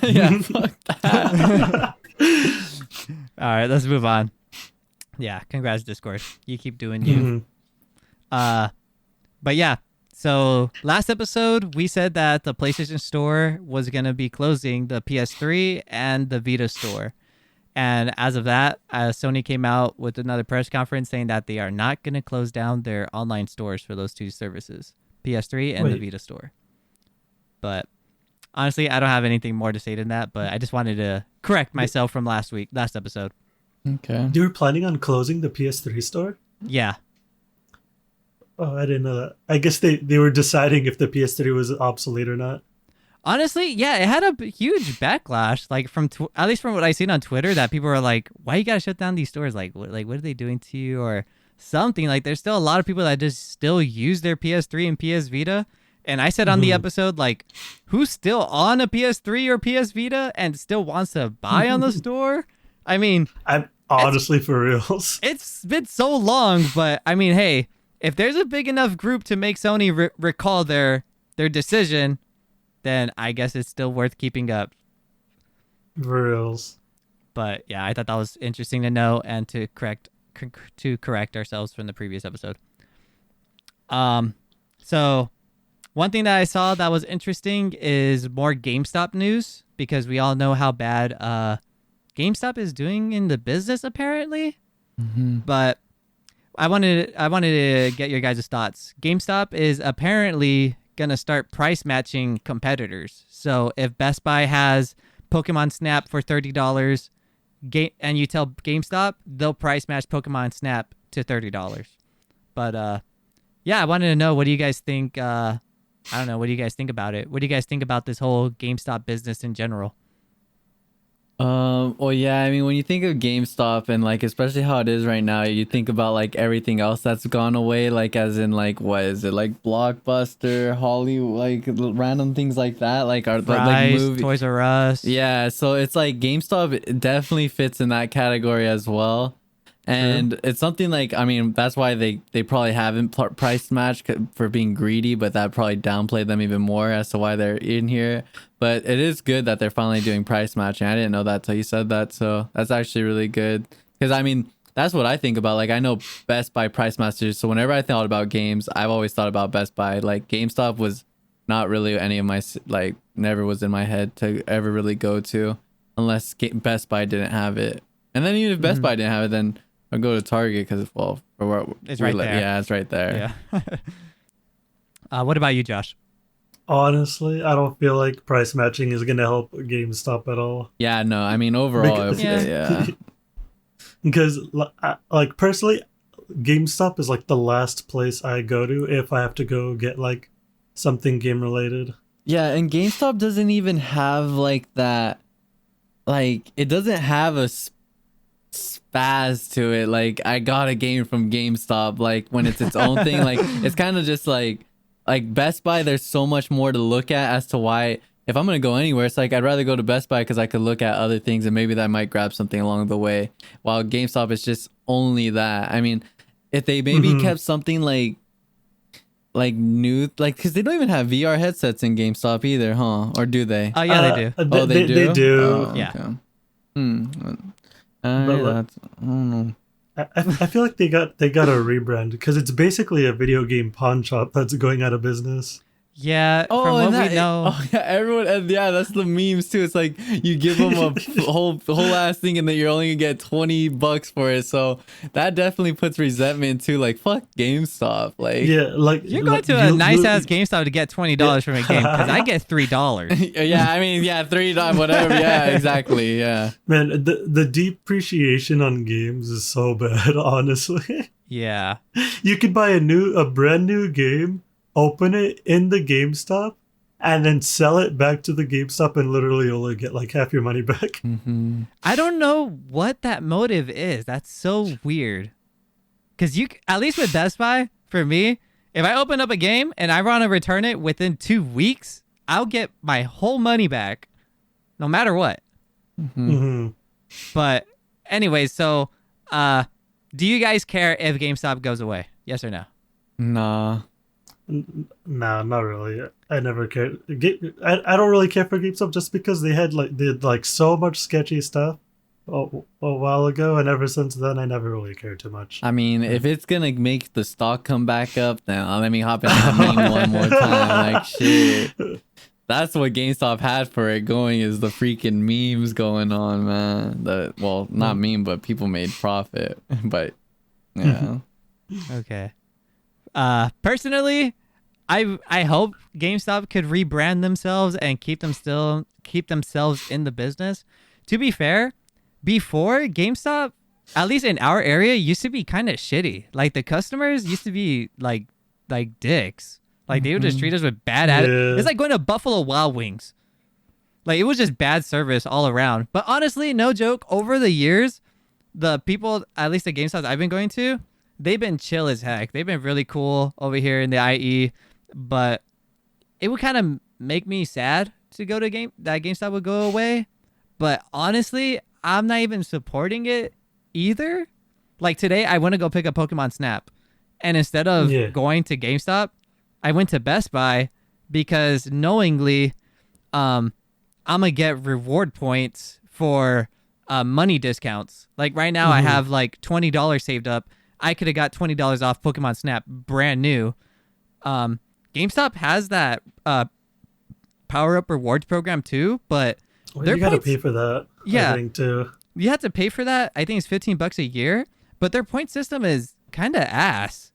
Yeah, fuck that. All right, let's move on. Yeah, congrats Discord. You keep doing you. Mhm. But yeah. So last episode we said that the PlayStation Store was gonna be closing the PS3 and the Vita Store, and as of that, Sony came out with another press conference saying that they are not gonna close down their online stores for those two services, PS3 and the Wait. Vita Store. But honestly, I don't have anything more to say than that. But I just wanted to correct myself from last episode. Okay. You were planning on closing the PS3 store? Yeah. Oh, I didn't know that. I guess they were deciding if the PS3 was obsolete or not. Honestly, yeah, it had a huge backlash. Like at least from what I seen on Twitter, that people are like, "Why you gotta shut down these stores? Like, what are they doing to you?" Or something. Like, there's still a lot of people that just still use their PS3 and PS Vita. And I said on the episode, like, who's still on a PS3 or PS Vita and still wants to buy on the store? I mean, I'm honestly for reals. it's been so long, but I mean, hey, if there's a big enough group to make Sony recall their decision, then I guess it's still worth keeping up. For reals. But yeah, I thought that was interesting to know and to correct ourselves from the previous episode. So one thing that I saw that was interesting is more GameStop news, because we all know how bad GameStop is doing in the business apparently. Mm-hmm. But I wanted to get your guys' thoughts. GameStop is apparently gonna start price matching competitors. So if Best Buy has Pokemon Snap for $30, and you tell GameStop, they'll price match Pokemon Snap to $30. But yeah, I wanted to know, what do you guys think? I don't know. What do you guys think about it? What do you guys think about this whole GameStop business in general? Well, yeah, I mean, when you think of GameStop and like, especially how it is right now, you think about like everything else that's gone away, like as in like, what is it, like Blockbuster, Hollywood, like random things like that, like are like Fry's, movie. Toys R Us. Yeah, so it's like GameStop definitely fits in that category as well. And it's something like, I mean, that's why they probably haven't price matched for being greedy, but that probably downplayed them even more as to why they're in here. But it is good that they're finally doing price matching. I didn't know that till you said that, so that's actually really good. Because I mean, that's what I think about. Like, I know Best Buy price matches, so whenever I thought about games, I've always thought about Best Buy. Like, GameStop was not really any of my, like, never was in my head to ever really go to, unless Best Buy didn't have it. And then even if Best Buy didn't have it, then I'll go to Target because, well, it's right there. Yeah, it's right there. Yeah. What about you, Josh? Honestly, I don't feel like price matching is going to help GameStop at all. Yeah, no, I mean, overall, yeah. Because, like, personally, GameStop is, like, the last place I go to if I have to go get, like, something game-related. Yeah, and GameStop doesn't even have, like, that, like, it doesn't have a spaz to it. Like, I got a game from GameStop, like, when it's its own thing. Like, it's kind of just, like Best Buy, there's so much more to look at as to why, if I'm going to go anywhere, it's like I'd rather go to Best Buy because I could look at other things and maybe that might grab something along the way. While GameStop is just only that. I mean, if they maybe kept something like new, like, because they don't even have VR headsets in GameStop either, huh? Or do they? Oh, yeah, they do. Oh, they do? They do. Oh, Yeah. okay. But, like, I don't know. I feel like they got a rebrand because it's basically a video game pawn shop that's going out of business. Yeah, from what we know. Oh yeah, everyone, and yeah, that's the memes too. It's like you give them a whole ass thing, and then you're only gonna get $20 for it. So that definitely puts resentment too. Like, fuck GameStop. Like, Yeah, like You're going to a nice ass GameStop to get $20 from a game, because I get $3. yeah, I mean, yeah, $3, whatever. Yeah, exactly. Yeah. Man, the depreciation on games is so bad. Honestly, Yeah. you could buy a brand new game, open it in the GameStop, and then sell it back to the GameStop and literally only get like half your money back. Mm-hmm. I don't know what that motive is. That's so weird. Because at least with Best Buy, for me, if I open up a game and I want to return it within 2 weeks, I'll get my whole money back, no matter what. But anyway, so do you guys care if GameStop goes away? Yes or no? Nah. Nah, not really. I never cared. I don't really care for GameStop just because they did so much sketchy stuff a while ago, and ever since then, I never really cared too much. I mean, if it's gonna make the stock come back up, then let me hop in that meme one more time. Like, shit. That's what GameStop had for it going, is the freaking memes going on, man. Well, not meme, but people made profit. But yeah. Okay. Personally, I hope GameStop could rebrand themselves and keep themselves in the business. To be fair, before GameStop, at least in our area, used to be kind of shitty. Like, the customers used to be like dicks. Like, they would just treat us with bad attitude. It's like going to Buffalo Wild Wings. Like, it was just bad service all around. But honestly, no joke, over the years, the people, at least the GameStops I've been going to, they've been chill as heck. They've been really cool over here in the IE. But it would kind of make me sad to go to that GameStop would go away. But honestly, I'm not even supporting it either. Like, today, I went to go pick up Pokemon Snap. And instead of going to GameStop, I went to Best Buy because knowingly I'm gonna get reward points for money discounts. Like right now, I have like $20 saved up. I could have got $20 off Pokemon Snap, brand new. GameStop has that power up rewards program too, but you gotta pay for that. Yeah, I think too. You have to pay for that. I think it's $15 a year, but their point system is kind of ass.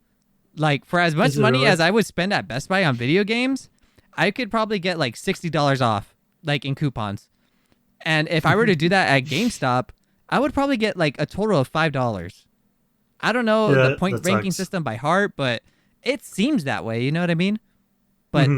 Like for as much money as I would spend at Best Buy on video games, I could probably get like $60 off, like in coupons. And if I were to do that at GameStop, I would probably get like a total of $5. I don't know the point ranking system by heart, but it seems that way. You know what I mean? But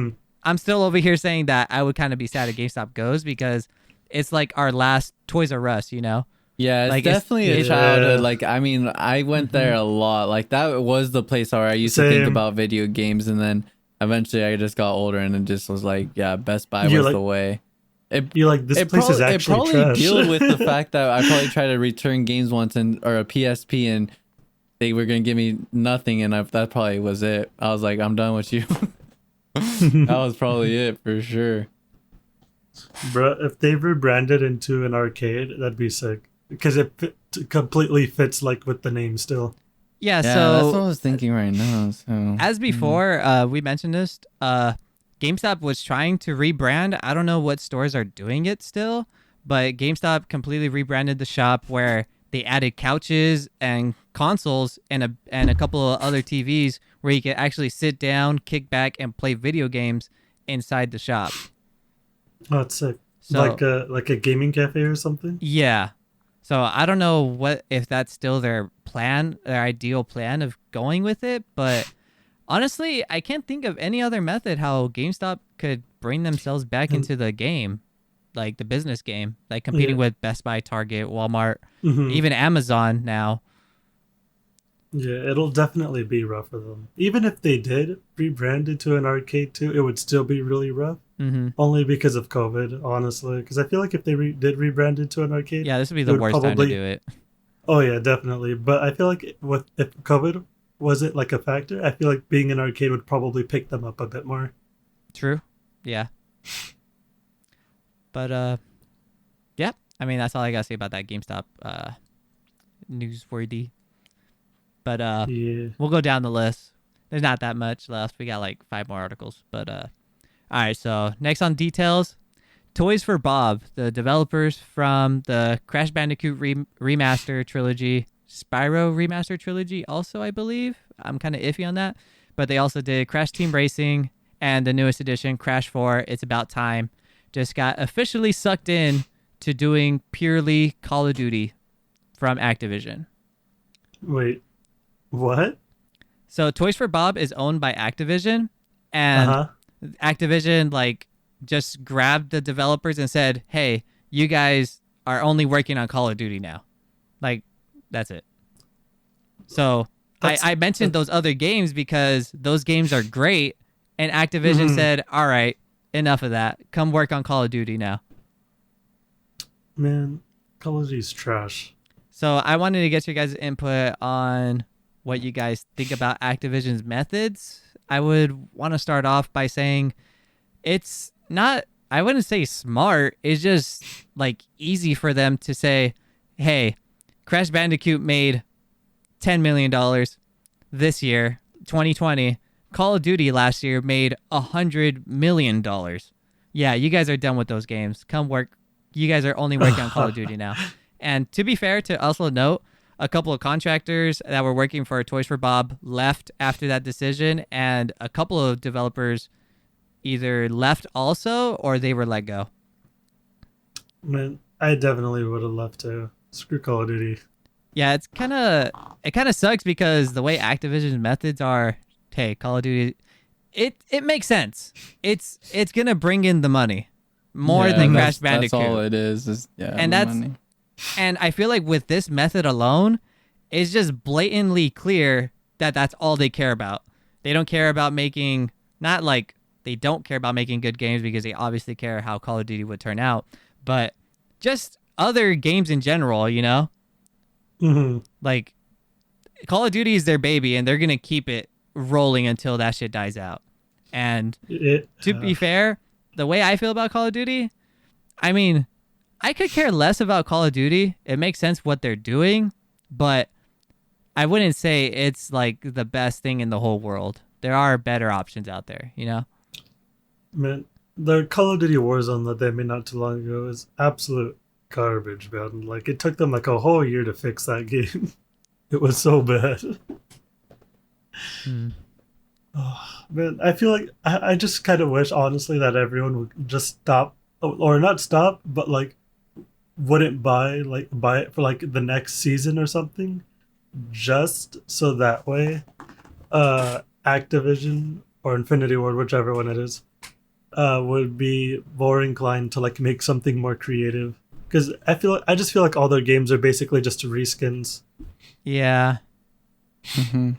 I'm still over here saying that I would kind of be sad if GameStop goes because it's like our last Toys R Us, you know? Yeah, it's like definitely a childhood. Like, I mean, I went there a lot. Like, that was the place where I used to think about video games, and then eventually I just got older, and it just was like, yeah, Best Buy was the way. You're like, this place is actually trash. It probably deal with the fact that I probably tried to return games once or a PSP, and they were gonna give me nothing, and that probably was it. I was like, I'm done with you. That was probably it for sure. Bro, if they rebranded into an arcade, that'd be sick. Because it completely fits like with the name still. Yeah, so that's what I was thinking right now. So as before, we mentioned this. GameStop was trying to rebrand. I don't know what stores are doing it still, but GameStop completely rebranded the shop where they added couches and consoles and a couple of other TVs where you could actually sit down, kick back, and play video games inside the shop. Oh, that's sick. So, like a gaming cafe or something? Yeah. So I don't know if that's still their plan, their ideal plan of going with it, but honestly, I can't think of any other method how GameStop could bring themselves back into the game, like the business game, like competing with Best Buy, Target, Walmart, even Amazon now. Yeah, it'll definitely be rough for them. Even if they did rebrand it to an arcade too, it would still be really rough. Only because of COVID, honestly. Because I feel like if they did rebrand it to an arcade, yeah, this would be the worst time to do it. Oh yeah, definitely. But I feel like if COVID wasn't like a factor, I feel like being an arcade would probably pick them up a bit more. True. Yeah. But yeah. I mean, that's all I gotta say about that GameStop newsworthy. But we'll go down the list. There's not that much left. We got like 5 more articles. But all right. So next on details, Toys for Bob, the developers from the Crash Bandicoot remaster trilogy, Spyro remaster trilogy, also I believe. I'm kind of iffy on that, but they also did Crash Team Racing and the newest edition, Crash 4. It's About Time. Just got officially sucked in to doing purely Call of Duty from Activision. Wait. What? So Toys for Bob is owned by Activision, and Activision like just grabbed the developers and said, "Hey, you guys are only working on Call of Duty now." Like, that's it. So I mentioned those other games because those games are great, and Activision said, "All right, enough of that. Come work on Call of Duty now." Man, Call of Duty's trash. So I wanted to get your guys' input on what you guys think about Activision's methods. I would want to start off by saying it's not, I wouldn't say smart. It's just like easy for them to say, hey, Crash Bandicoot made $10 million this year, 2020. Call of Duty last year made $100 million. Yeah, you guys are done with those games. Come work. You guys are only working on Call of Duty now. And to be fair, to also note, a couple of contractors that were working for Toys for Bob left after that decision, and a couple of developers either left also or they were let go. Man, I definitely would have left too. Screw Call of Duty. Yeah, it kind of sucks because the way Activision's methods are, hey, Call of Duty, it makes sense. It's gonna bring in the money more than Crash Bandicoot. That's all it is and that's money. Money. And I feel like with this method alone, it's just blatantly clear that that's all they care about. They don't care about making, not like they don't care about making good games because they obviously care how Call of Duty would turn out, but just other games in general, you know? Like, Call of Duty is their baby, and they're going to keep it rolling until that shit dies out. And to be fair, the way I feel about Call of Duty, I mean, I could care less about Call of Duty. It makes sense what they're doing, but I wouldn't say it's like the best thing in the whole world. There are better options out there, you know? Man, the Call of Duty Warzone that they made not too long ago is absolute garbage, man. Like, it took them like a whole year to fix that game. It was so bad. Oh, man, I feel like I just kind of wish, honestly, that everyone would just stop, or not stop, but like wouldn't buy it for like the next season or something, just so that way, Activision or Infinity Ward, whichever one it is, would be more inclined to like make something more creative. Because I just feel like all their games are basically just reskins. Yeah, Mhm.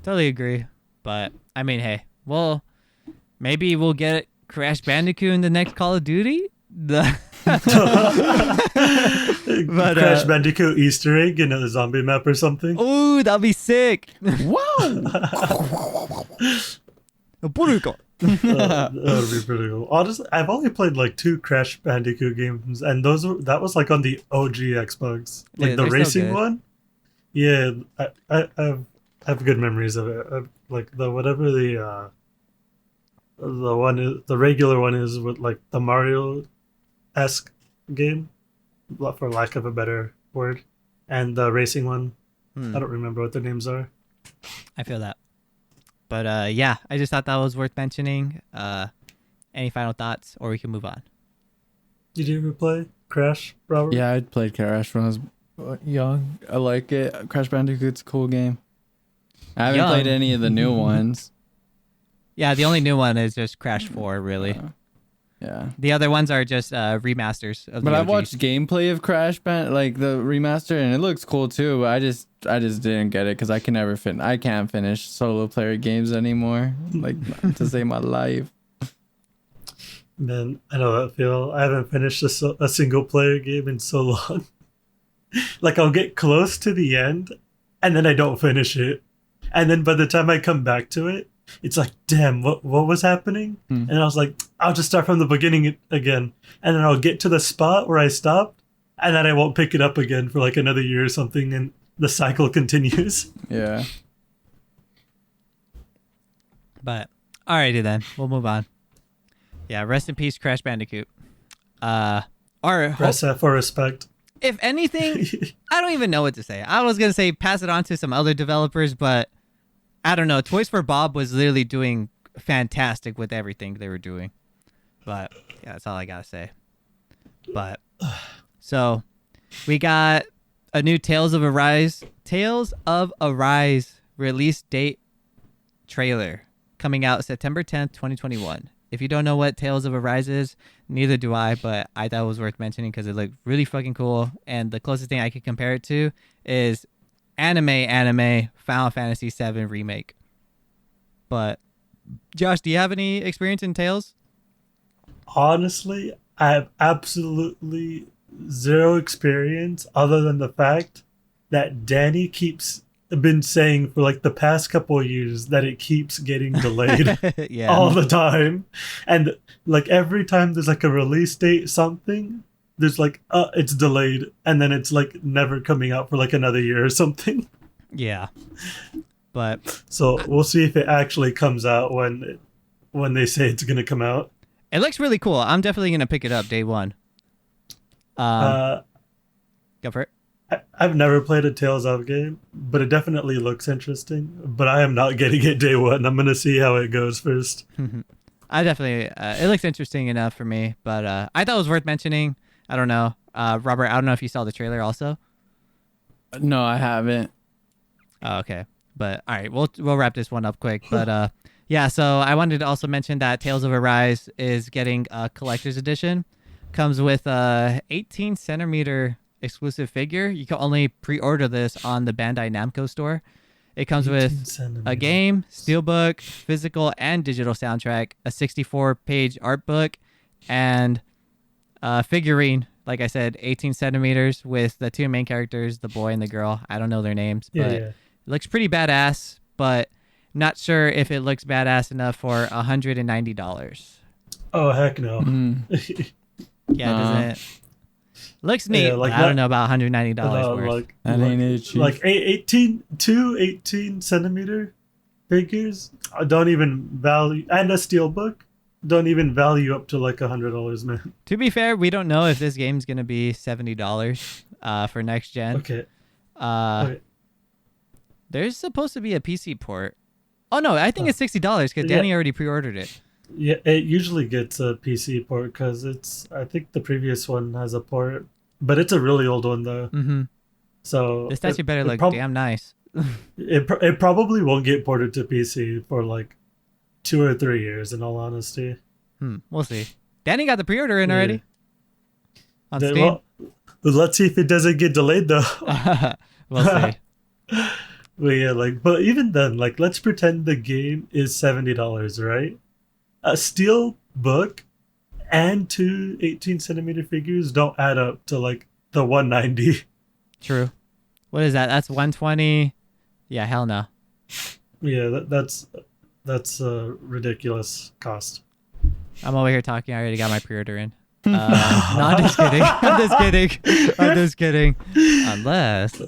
totally agree. But I mean, hey, well, maybe we'll get Crash Bandicoot in the next Call of Duty. Crash Bandicoot Easter egg in a zombie map or something. Ooh, that'll be sick. Whoa! That would be pretty cool. Honestly, I've only played like 2 Crash Bandicoot games, and that was like on the OG Xbox, like Dude, the they're so racing good. one. Yeah, I have good memories of it. Like the whatever the one is, the regular one is with like the Mario esque game, for lack of a better word, and the racing one. I don't remember what the names are. I feel that. But yeah, I just thought that was worth mentioning. Any final thoughts, or we can move on? Did you ever play Crash, Robert? Yeah, I played Crash when I was young. I like it. Crash Bandicoot's a cool game. I haven't Young. played any of the new ones. Yeah, the only new one is just Crash 4, really. Yeah. The other ones are just remasters of But the I OGs. watched gameplay of Crash Band, like the remaster, and it looks cool too. But I just didn't get it because I can't finish solo player games anymore. Like to save my life. Man, I know that feel. I haven't finished a single player game in so long. Like I'll get close to the end, and then I don't finish it, and then by the time I come back to it, it's like, damn, what was happening? And I was like, I'll just start from the beginning again, and then I'll get to the spot where I stopped, and then I won't pick it up again for like another year or something, and the cycle continues. Yeah. But alrighty then, we'll move on. Yeah, rest in peace, Crash Bandicoot. Press F for respect. If anything, I don't even know what to say. I was gonna say pass it on to some other developers, but I don't know. Toys for Bob was literally doing fantastic with everything they were doing. But yeah, that's all I gotta say. But so we got a new Tales of Arise release date trailer coming out September 10th, 2021. If you don't know what Tales of Arise is, neither do I, but I thought it was worth mentioning because it looked really fucking cool. And the closest thing I could compare it to is anime Final Fantasy VII Remake. But Josh, do you have any experience in Tales? Honestly, I have absolutely zero experience other than the fact that Danny keeps been saying for like the past couple of years that it keeps getting delayed Yeah. all the time. And like every time there's like a release date, something, there's like, it's delayed. And then it's like never coming out for like another year or something. Yeah. But So we'll see if it actually comes out when they say it's going to come out. it looks really cool. I'm definitely going to pick it up day one. Go for it. I've never played a Tales of game, but it definitely looks interesting. But I am not getting it day one. I'm going to see how it goes first. I definitely, it looks interesting enough for me, but I thought it was worth mentioning. I don't know. Robert, I don't know if you saw the trailer also. No, I haven't. Oh, okay. But all right, we'll wrap this one up quick. But yeah, so I wanted to also mention that Tales of Arise is getting a collector's edition. Comes with a 18 centimeter exclusive figure. You can only pre-order this on the Bandai Namco store. It comes with a game, steelbook, physical and digital soundtrack, a 64-page art book, and a figurine. Like I said, 18 centimeters with the two main characters, the boy and the girl. I don't know their names, but Yeah. it looks pretty badass, but not sure if it looks badass enough for $190. Oh heck no. Yeah, it doesn't. Looks neat, Yeah, but like I don't that- know about $190 worth. like That ain't it, chief. like 18 centimeter figures don't even value, and a steel book don't even value up to like $100, man. To be fair, we don't know if this game's gonna be $70 for next gen. Okay. Uh, There's supposed to be a PC port. Oh no, I think it's $60 because Yeah. Danny already pre-ordered it. Yeah, it usually gets a PC port because I think the previous one has a port, but it's a really old one though. Mm-hmm. So This actually better look damn nice. It probably won't get ported to PC for like 2 or 3 years. In all honesty, We'll see. Danny got the pre-order in already. On Steam. Well, let's see if it doesn't get delayed though. We'll see. But yeah, but even then, let's pretend the game is $70, right? A steel book and 2 18-centimeter figures don't add up to the 190. True. What is that? That's 120. Yeah, hell no. Yeah, that's a ridiculous cost. I'm over here talking. I already got my pre-order in. No, I'm just kidding. I'm just kidding. I'm just kidding. Unless.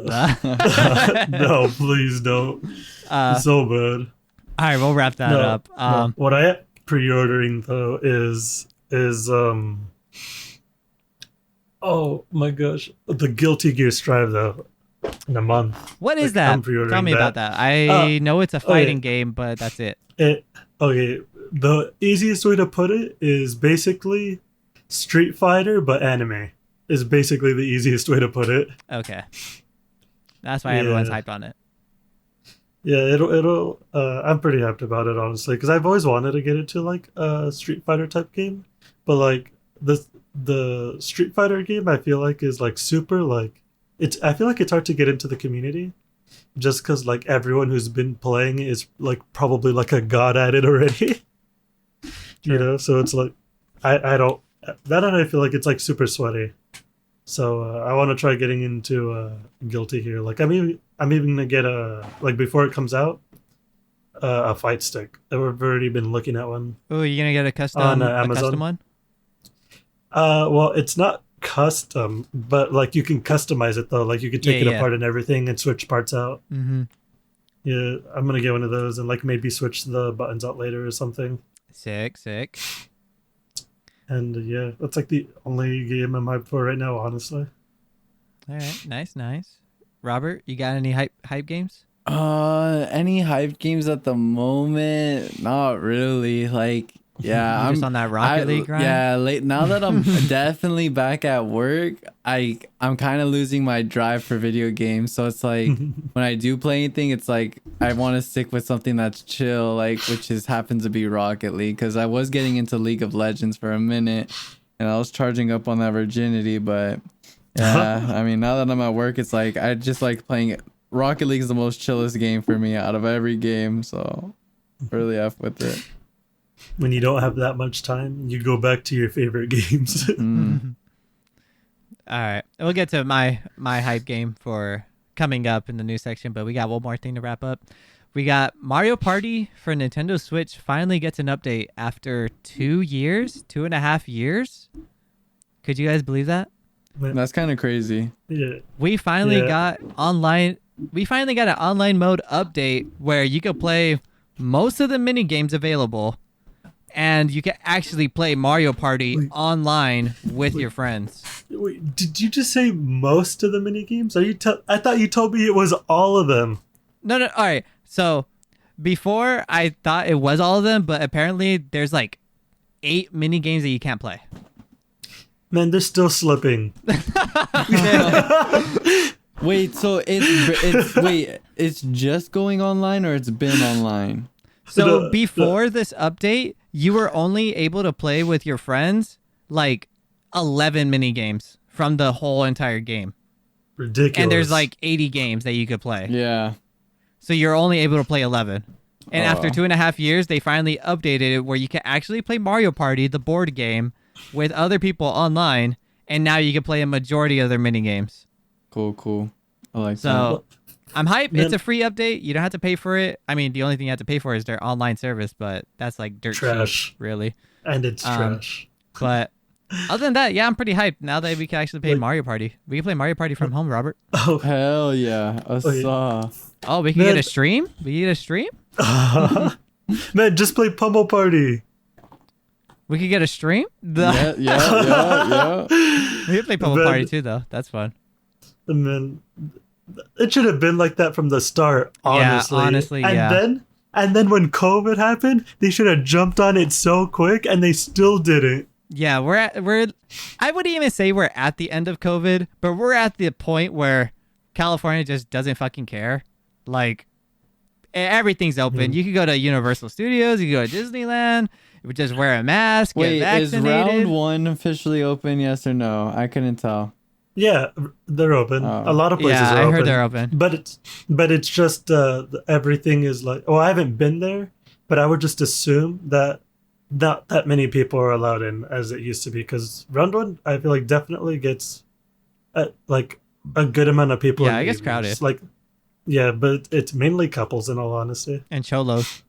No, please don't. It's so bad. All right, we'll wrap that up. No. What I am pre-ordering though is oh my gosh, the Guilty Gear Strive though. In a month. What is that? Tell me about that. I know it's a fighting game, but that's it. Okay, the easiest way to put it is basically Street Fighter, but anime. Is basically the easiest way to put it. Okay. That's why everyone's hyped on it. Yeah, it'll. I'm pretty hyped about it honestly, because I've always wanted to get into a Street Fighter type game, but the Street Fighter game I feel like is super it's. I feel like it's hard to get into the community, just because everyone who's been playing is probably a god at it already. You know, so it's I don't. That and I feel like it's super sweaty. So I want to try getting into Guilty here. I'm even gonna get before it comes out, a fight stick. I've already been looking at one. Oh, you gonna get a custom on a Amazon. custom one? Well, it's not custom, but you can customize it though. You can take it apart and everything and switch parts out. Mm-hmm. Yeah, I'm gonna get one of those and maybe switch the buttons out later or something. Sick. And yeah, that's the only game I'm hyped for right now, honestly. All right, nice. Robert, you got any hype games? Any hype games at the moment? Not really. Yeah, I'm just on that Rocket League grind. Yeah, now that I'm definitely back at work, I'm kind of losing my drive for video games. So it's when I do play anything, it's I want to stick with something that's chill, which happens to be Rocket League, because I was getting into League of Legends for a minute, and I was charging up on that virginity. But yeah, I mean, now that I'm at work, it's I just like playing. Rocket League is the most chillest game for me out of every game, so really F with it. When you don't have that much time, you go back to your favorite games. All right, we'll get to my hype game for coming up in the news section, but we got one more thing to wrap up. We got Mario Party for Nintendo Switch finally gets an update after 2.5 years. Could you guys believe that? That's kind of crazy. Yeah. We finally got online. We finally got an online mode update where you could play most of the mini games available, and you can actually play Mario Party online with your friends. Wait, did you just say most of the mini games? I thought you told me it was all of them. No. All right. So before I thought it was all of them, but apparently there's 8 mini games that you can't play. Man, they're still slipping. Wait, so it's just going online, or it's been online? So before this update, you were only able to play with your friends 11 mini games from the whole entire game. Ridiculous. And there's 80 games that you could play. Yeah. So you're only able to play 11. And after 2.5 years, they finally updated it where you can actually play Mario Party, the board game, with other people online, and now you can play a majority of their mini games. Cool. I like that. So I'm hyped. It's a free update. You don't have to pay for it. I mean, the only thing you have to pay for is their online service, but that's dirt trash. cheap, really. and it's trash. But other than that, yeah, I'm pretty hyped now that we can actually play Like- Mario Party. We can play Mario Party from home, Robert. Oh, Hell yeah. I yeah. saw. Oh, we can Man. get a stream? We can get a stream? man, just play Pummel Party. We could get a stream? Yeah, yeah. We can play Pummel Man. Party too, though. That's fun. And then it should have been like that from the start, honestly. Yeah, honestly, and yeah. then when COVID happened, they should have jumped on it so quick, and they still didn't. Yeah, I wouldn't even say we're at the end of COVID, but we're at the point where California just doesn't fucking care. Like, everything's open. You can go to Universal Studios, you can go to Disneyland, just wear a mask, Wait, get is vaccinated. round 1 officially open? Yes or no? I couldn't tell. Yeah, they're open. Oh. A lot of places Yeah, are I open. heard they're open. But it's just everything is like. Oh, I haven't been there, but I would just assume that not that many people are allowed in as it used to be. Because round 1, I feel like definitely gets like a good amount of people. Yeah, in it gets the crowded. evenings. Like, yeah, but it's mainly couples in all honesty. And cholos.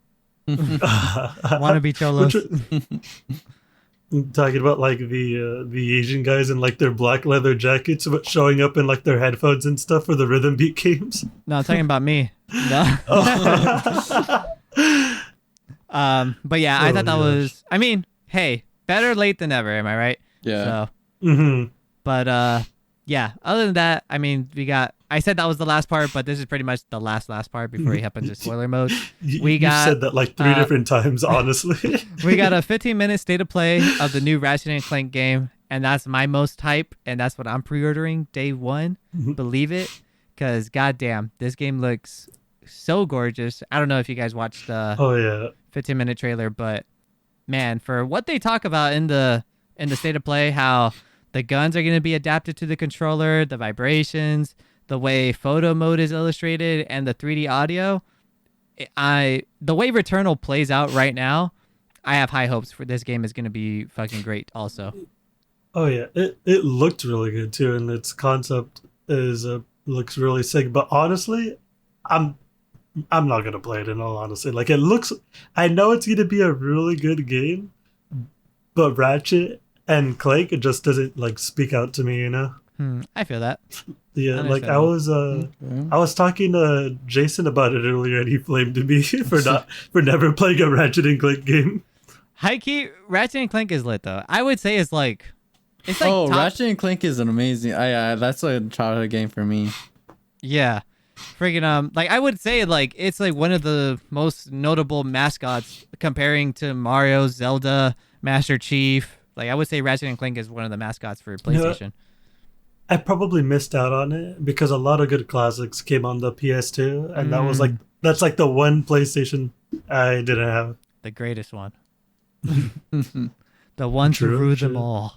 Want Want to be cholos. Talking about like the Asian guys in like their black leather jackets, but showing up in like their headphones and stuff for the rhythm beat games. No, I'm talking about me. No. But yeah, I Oh, thought that gosh. was, I mean, hey, better late than never, am I right? Yeah. So, hmm but yeah, other than that, I mean, I said that was the last part, but this is pretty much the last part before we hop into spoiler mode. You got, said that like 3 different times, honestly. We got a 15-minute state of play of the new Ratchet and Clank game, and that's my most hype, and that's what I'm pre-ordering day 1. Believe it, because goddamn, this game looks so gorgeous. I don't know if you guys watched the Oh yeah. 15-minute trailer, but man, for what they talk about in the state of play, how the guns are going to be adapted to the controller, the vibrations, the way photo mode is illustrated, and the 3D audio, the way Returnal plays out right now, I have high hopes for this game is going to be fucking great also. Oh yeah. It looked really good too, and its concept is looks really sick. But honestly, I'm not gonna play it in all honesty. Like it looks, I know it's gonna be a really good game, but Ratchet and Clank, it just doesn't like speak out to me, you know. I feel that. Yeah, like I Understandable. was talking to Jason about it earlier, and he blamed me for never playing a Ratchet and Clank game. High key, Ratchet and Clank is lit though. I would say it's like Oh, top, Ratchet and Clank is an amazing. That's a childhood game for me. yeah. Freaking like I would say like it's like one of the most notable mascots comparing to Mario, Zelda, Master Chief. Like I would say Ratchet and Clank is one of the mascots for PlayStation. I probably missed out on it because a lot of good classics came on the PS2, and that's like the one PlayStation I didn't have. The greatest one. The one to True, rule true. them all.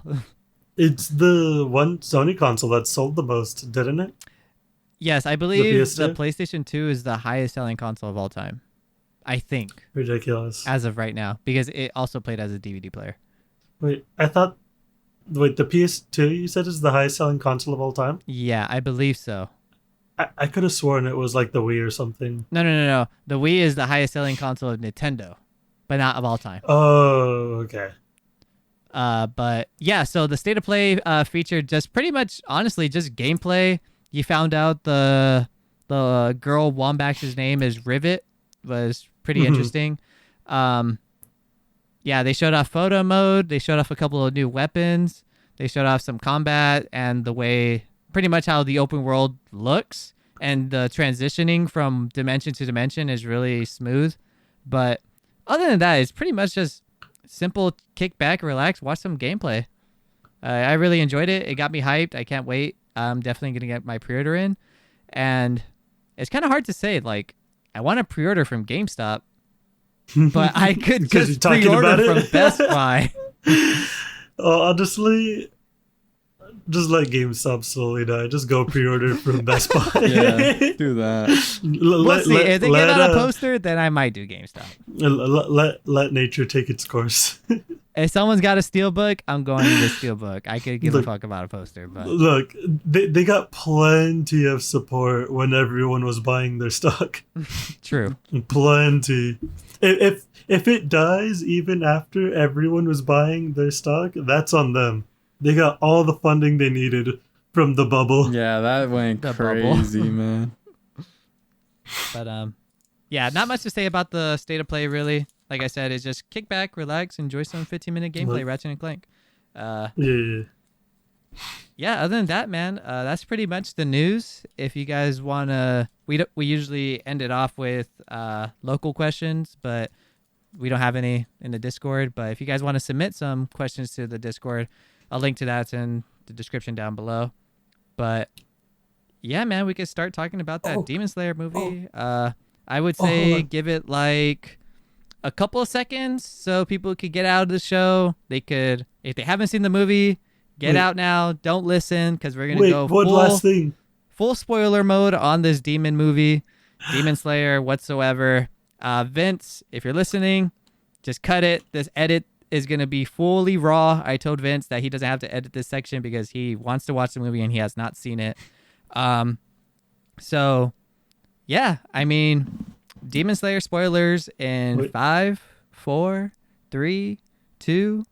It's the one Sony console that sold the most, didn't it? Yes, I believe the PS2? PlayStation 2 is the highest selling console of all time. I think, Ridiculous. as of right now, because it also played as a DVD player. Wait, the PS2 you said is the highest selling console of all time? Yeah, I believe so. I could have sworn it was like the Wii or something. No. The Wii is the highest selling console of Nintendo, but not of all time. Oh, okay. But yeah, so the state of play featured just pretty much, honestly, just gameplay. You found out the girl Wombax's name is Rivet, was pretty interesting. Yeah, they showed off photo mode. They showed off a couple of new weapons. They showed off some combat and the way, pretty much how the open world looks, and the transitioning from dimension to dimension is really smooth. But other than that, it's pretty much just simple, kick back, relax, watch some gameplay. I really enjoyed it. It got me hyped. I can't wait. I'm definitely going to get my pre-order in. And it's kind of hard to say, like, I want to pre-order from GameStop, but I could 'Cause you're just talking pre-order about it? from Best Buy. Honestly, just let GameStop slowly die. Just go pre-order from Best Buy. Yeah, do that. We'll see. If they get out a poster, then I might do GameStop. Let nature take its course. If someone's got a steelbook, I'm going to the steelbook. I could give a fuck about a poster, but look, they got plenty of support when everyone was buying their stock. True. Plenty. If it dies even after everyone was buying their stock, that's on them. They got all the funding they needed from the bubble. Yeah, that went crazy, man. But yeah, not much to say about the state of play really. Like I said, it's just kick back, relax, enjoy some 15-minute gameplay, Ratchet and Clank. Yeah. Yeah, other than that, man, that's pretty much the news. If you guys wanna, we usually end it off with local questions, but we don't have any in the Discord. But if you guys want to submit some questions to the Discord, a link to that's in the description down below. But yeah, man, we could start talking about that Demon Slayer movie. I would say give it like a couple of seconds so people could get out of the show. They could, if they haven't seen the movie, get out now. Don't listen, because we're gonna go last thing. Full spoiler mode on this demon movie, Demon Slayer whatsoever. Vince, if you're listening, just cut it. This edit is gonna be fully raw. I told Vince that he doesn't have to edit this section because he wants to watch the movie and he has not seen it. So yeah, I mean, Demon Slayer spoilers in 5, 4, 3, 2,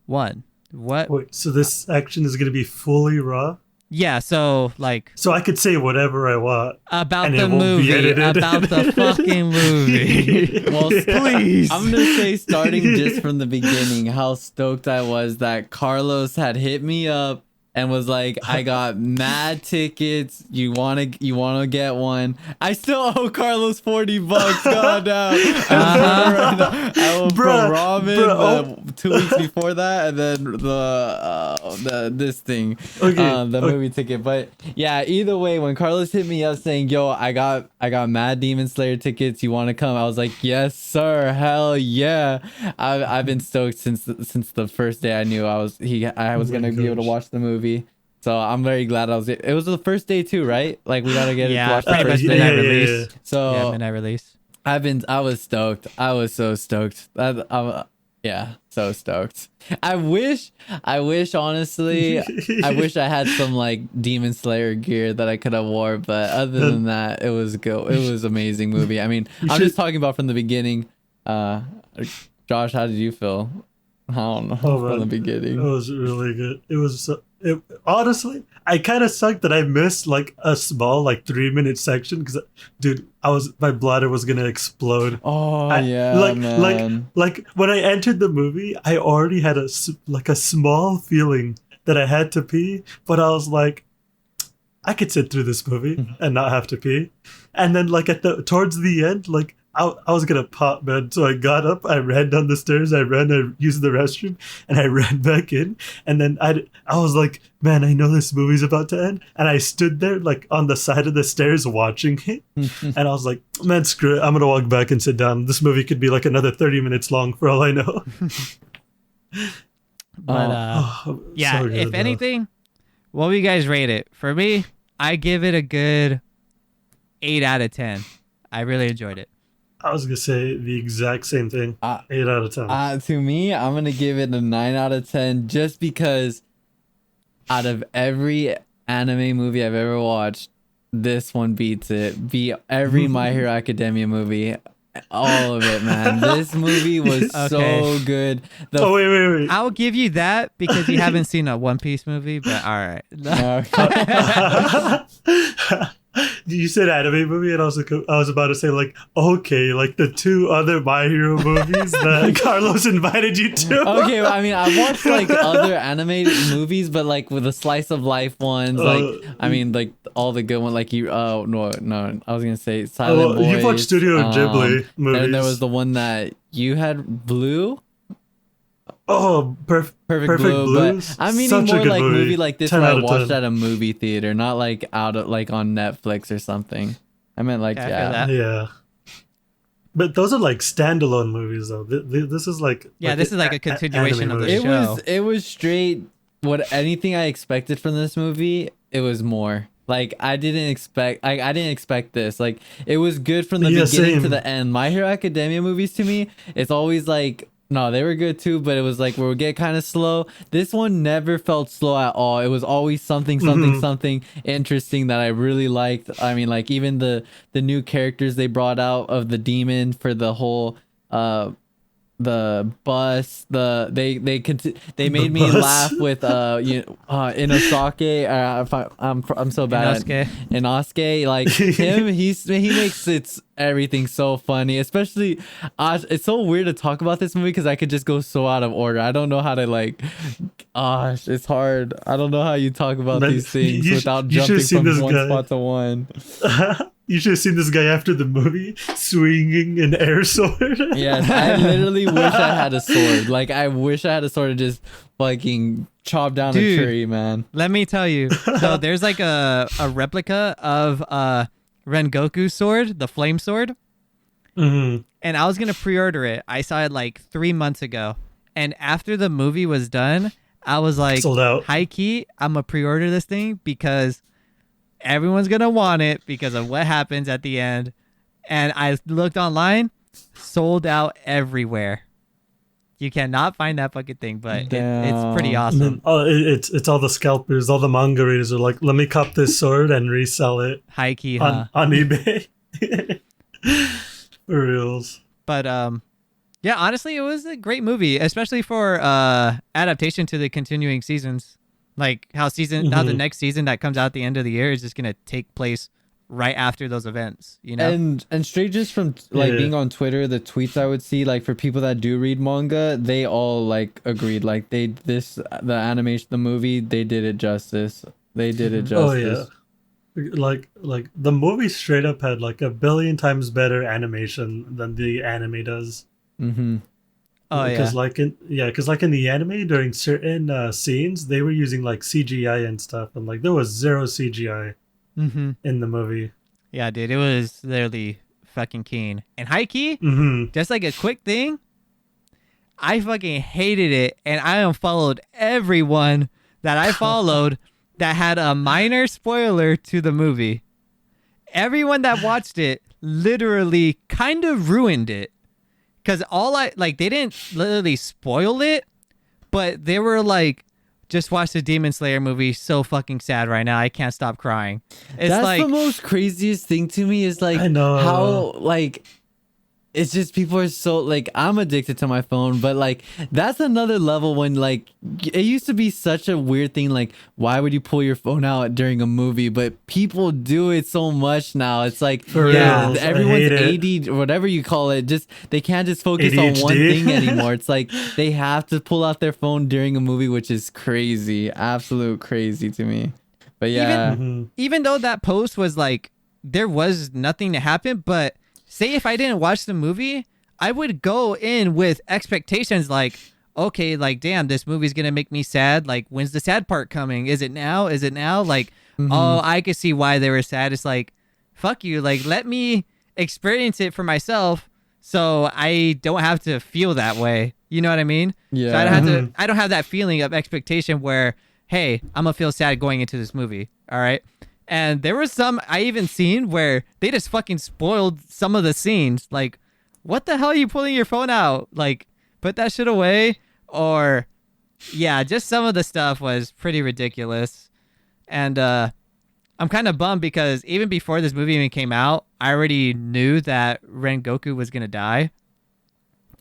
1. What? Wait, so this action is going to be fully raw? Yeah, so like, so I could say whatever I want about the movie, about the fucking movie. Well, please. I'm gonna say, starting just from the beginning, how stoked I was that Carlos had hit me up and was like, I got mad tickets. You wanna get one? I still owe Carlos $40. Goddamn. I owe from ramen 2 weeks before that, and then the this thing, the movie ticket. But yeah, either way, when Carlos hit me up saying, "Yo, I got mad Demon Slayer tickets. You want to come?" I was like, "Yes, sir. Hell yeah!" I've been stoked since the first day I knew I was gonna be able to watch the movie. So I'm very glad I was. It was the first day too, right? Like we gotta get it to watch the pretty much first midnight day. release. So yeah, midnight release. I was stoked. I was so stoked. Yeah, so stoked. I wish honestly, I wish I had some like Demon Slayer gear that I could have wore. But other than that, it was good. It was amazing movie. I mean, I'm just talking about from the beginning. Josh, how did you feel? I don't know, from the beginning. It was really good. It was honestly, I kind of sucked that I missed like a small like 3-minute section because, dude, my bladder was gonna explode. Oh man. Like when I entered the movie, I already had a small feeling that I had to pee, but I was like, I could sit through this movie and not have to pee. And then like towards the end, like I was gonna pop, man. So I got up, I ran down the stairs, I used the restroom, and I ran back in. And then I was like, man, I know this movie's about to end. And I stood there like on the side of the stairs watching it. And I was like, man, screw it. I'm gonna walk back and sit down. This movie could be like another 30 minutes long for all I know. But yeah, so good, if anything, what would you guys rate it? For me, I give it a good 8 out of 10. I really enjoyed it. I was gonna say the exact same thing. 8 out of 10. To me, I'm gonna give it a 9 out of 10, just because out of every anime movie I've ever watched, this one beats it. Beat every My Hero Academia movie. All of it, man. This movie was so good. Wait. I'll give you that because you haven't seen a One Piece movie, but all right. You said anime movie, and I was about to say like, okay, like the 2 other My Hero movies that Carlos invited you to. Okay, well, I mean, I watched like other animated movies, but like with the slice of life ones, like I mean, like all the good ones, like you. Oh no, I was gonna say Silent Boys. You've watched Studio Ghibli movies. And there was the one that you had, Blue. Oh, perfect Blue. But I'm meaning more like movie like this where I watched at a movie theater, not like out of like on Netflix or something. I meant like yeah. But those are like standalone movies though. This is like this is like a continuation of the show. It was straight what anything I expected from this movie, it was more. Like I didn't expect this. Like it was good from the Yeah, beginning to same. the end. My Hero Academia movies to me, it's always like no, they were good too, but it was like we would get kind of slow. This one never felt slow at all. It was always something, Mhm. something interesting that I really liked. I mean, like even the new characters they brought out of the demon for the whole the bus they The made me bus. laugh with Inosake I'm so bad at Inosuke. Inosuke like him he makes it everything so funny, especially it's so weird to talk about this movie because I could just go so out of order. I don't know how to like it's hard. I don't know how you talk about Man, these things without you should jumping have seen from this one guy. spot to one. You should have seen this guy after the movie swinging an air sword. Yes, I literally wish I had a sword. Like, I wish I had a sword to just fucking chop down Dude. a tree, man. Let me tell you. So there's like a replica of Rengoku's sword, the flame sword, Mhm. and I was gonna pre-order it. I saw it like 3 months ago, and after the movie was done, I was like, Sold out. high key, I'm gonna pre-order this thing because everyone's gonna want it because of what happens at the end. And I looked online, sold out everywhere. You cannot find that fucking thing, but it's pretty Damn. And then, awesome. it's all the scalpers, all the manga readers are like, let me cop this sword and resell it High key, huh? on eBay. For reals. But yeah, honestly, it was a great movie, especially for adaptation to the continuing seasons. Like how the Mhm. next season that comes out at the end of the year is just gonna take place right after those events. You know? And straight just from like Yeah. being on Twitter, the tweets I would see, like for people that do read manga, they all like agreed. Like the animation, the movie, they did it justice. They did it Oh yeah. justice. Like the movie straight up had like a billion times better animation than the anime does. Mm-hmm. Oh yeah. Because like in the anime during certain scenes they were using like CGI and stuff, and like there was zero CGI Mm-hmm. in the movie. Yeah, dude, it was literally fucking keen. And high key, Mm-hmm. just like a quick thing, I fucking hated it, and I unfollowed everyone that I followed that had a minor spoiler to the movie. Everyone that watched it literally kind of ruined it. Cause they didn't literally spoil it, but they were like, just watch the Demon Slayer movie. So fucking sad right now. I can't stop crying. It's That's like, the most craziest thing to me is like I know. how like it's just people are so like I'm addicted to my phone, but like that's another level when like it used to be such a weird thing. Like why would you pull your phone out during a movie? But people do it so much now. It's like For Yeah. reals, I everyone's hate it. AD or whatever you call it. Just they can't just focus on one ADHD. thing anymore. It's like they have to pull out their phone during a movie, which is crazy, absolute crazy to me. But yeah. Mhm. even though that post was like, there was nothing to happen, but say if I didn't watch the movie, I would go in with expectations like, okay, like, damn, this movie's gonna make me sad. Like, when's the sad part coming? Is it now? Is it now? Like, oh, I could see why they were sad. It's like, fuck you. Like, let me experience it for myself so I don't have to feel that way. You know what I mean? Yeah. So I don't have Mhm. to. I don't have that feeling of expectation where, hey, I'm gonna feel sad going into this movie. All right. And there was some I even seen where they just fucking spoiled some of the scenes. Like, what the hell are you pulling your phone out? Like, put that shit away. Or, yeah, just some of the stuff was pretty ridiculous. And I'm kind of bummed because even before this movie even came out, I already knew that Rengoku was gonna die.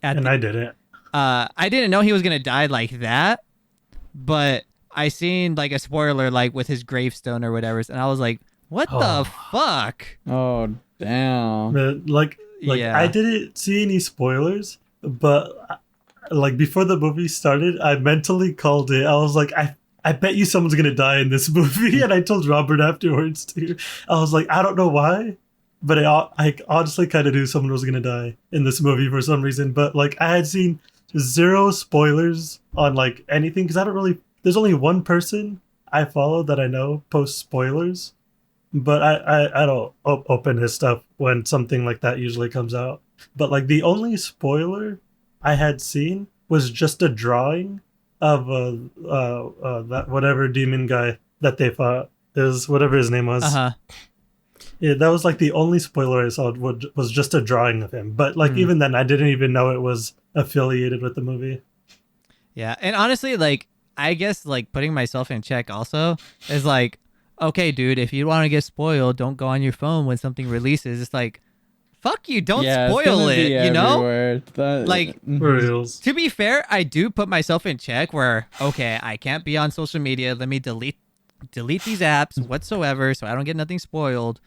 And I didn't. I didn't know he was gonna die like that, but I seen like a spoiler like with his gravestone or whatever, and I was like, "What the Oh. fuck?" Oh damn. But, like Yeah. I didn't see any spoilers, but like before the movie started, I mentally called it. I was like, I bet you someone's gonna die in this movie, and I told Robert afterwards too. I was like, I don't know why, but I honestly kind of knew someone was gonna die in this movie for some reason. But like I had seen zero spoilers on like anything because I don't really. There's only one person I follow that I know posts spoilers, but I don't open his stuff when something like that usually comes out. But like the only spoiler I had seen was just a drawing of that whatever demon guy that they fought is whatever his name was. Uh-huh. Yeah, that was like the only spoiler I saw was just a drawing of him. But like even then, I didn't even know it was affiliated with the movie. Yeah, and honestly, like, I guess, like, putting myself in check also is like, okay, dude, if you want to get spoiled, don't go on your phone when something releases. It's like, fuck you, don't Yeah, it's spoil gonna it, be you know? everywhere. Like, For reals. to be fair, I do put myself in check where, okay, I can't be on social media. Let me delete these apps whatsoever so I don't get nothing spoiled.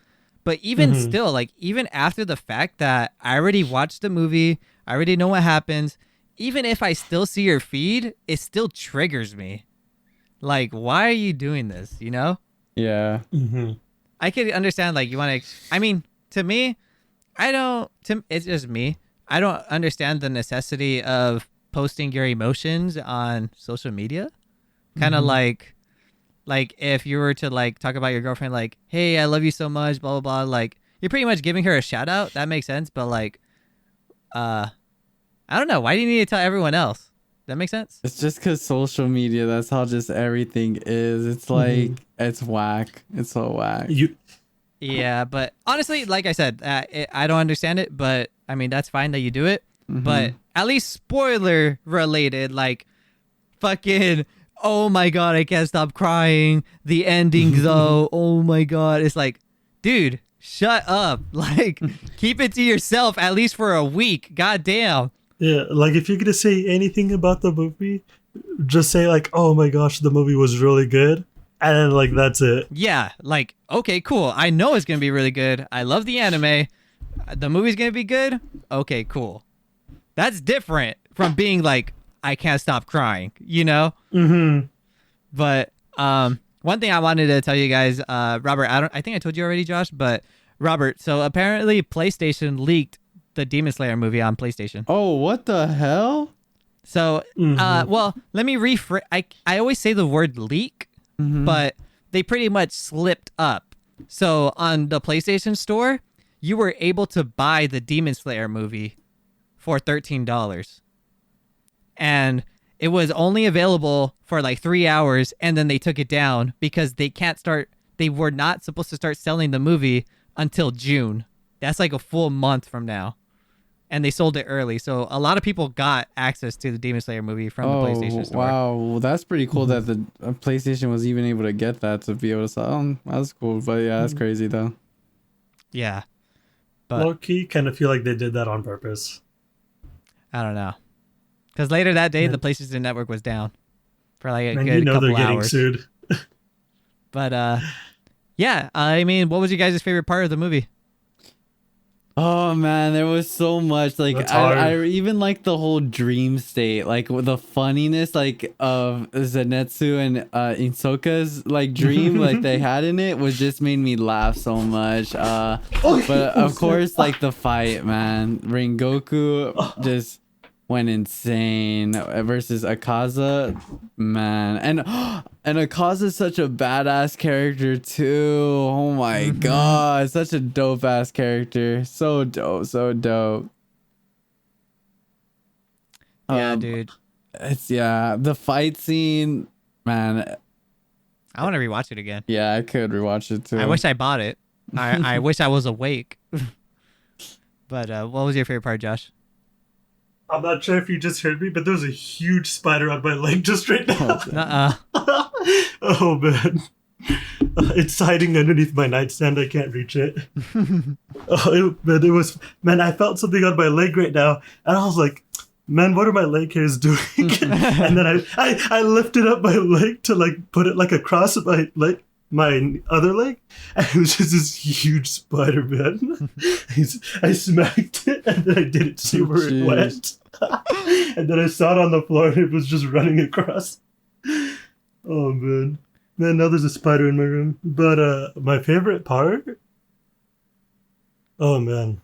But even still, like, even after the fact that I already watched the movie, I already know what happens, even if I still see your feed, it still triggers me. Like, why are you doing this, you know? Yeah. I could understand, like, you want to, I mean, to me, it's just me. I don't understand the necessity of posting your emotions on social media. Kind of like if you were to like talk about your girlfriend, like, hey, I love you so much, blah, blah, blah. Like, you're pretty much giving her a shout out. That makes sense. But like, I don't know. Why do you need to tell everyone else? That makes sense? It's just because social media, that's how just everything is. It's like, it's whack. It's so whack. Yeah, but honestly, like I said, I don't understand it, but I mean, that's fine that you do it. But at least spoiler related, like fucking, oh my God, I can't stop crying. The ending though, oh my God. It's like, dude, shut up. Like, keep it to yourself at least for a week. God damn. Yeah, like if you're gonna say anything about the movie, just say like, "Oh my gosh, the movie was really good," and then, like that's it. Yeah, like, okay, cool. I know it's gonna be really good. I love the anime. The movie's gonna be good. Okay, cool. That's different from being like, I can't stop crying, you know? But one thing I wanted to tell you guys, Robert, I think I told you already, Josh, but Robert, so apparently PlayStation leaked the Demon Slayer movie on PlayStation. Oh, what the hell? So, well, let me rephrase. I always say the word leak, but they pretty much slipped up. So on the PlayStation Store, you were able to buy the Demon Slayer movie for $13. And it was only available for like 3 hours, and then they took it down because they were not supposed to start selling the movie until June. That's like a full month from now. And they sold it early. So a lot of people got access to the Demon Slayer movie from the PlayStation Store. Wow. Well, that's pretty cool that the PlayStation was even able to get that to be able to sell. That's cool. But yeah, that's crazy though. Yeah. But Low key, kind of feel like they did that on purpose. I don't know. Because later that day, the PlayStation Network was down for like a Man, good you know couple they're getting hours. sued. But yeah, I mean, what was your guys' favorite part of the movie? Oh man, there was so much. Like That's hard. I even like the whole dream state, like with the funniness, like of Zenitsu and Insoka's like dream, like they had in it, was just made me laugh so much. But of course, like the fight, man, Rengoku just went insane versus Akaza, man, and Akaza's such a badass character too. Oh my god, such a dope ass character, so dope, so dope. Yeah, dude. It's the fight scene, man. I want to rewatch it again. Yeah, I could rewatch it too. I wish I bought it. I wish I was awake. But what was your favorite part, Josh? I'm not sure if you just heard me, but there's a huge spider on my leg just right now. Oh man. It's hiding underneath my nightstand. I can't reach it. Man, I felt something on my leg right now, and I was like, man, what are my leg hairs doing? And then I lifted up my leg to like put it like across my leg, my other leg, and it was just this huge spider, man. I smacked it, and then I didn't see where it went. And then I saw it on the floor, and it was just running across. Oh man. Now there's a spider in my room. But my favorite part? Oh man.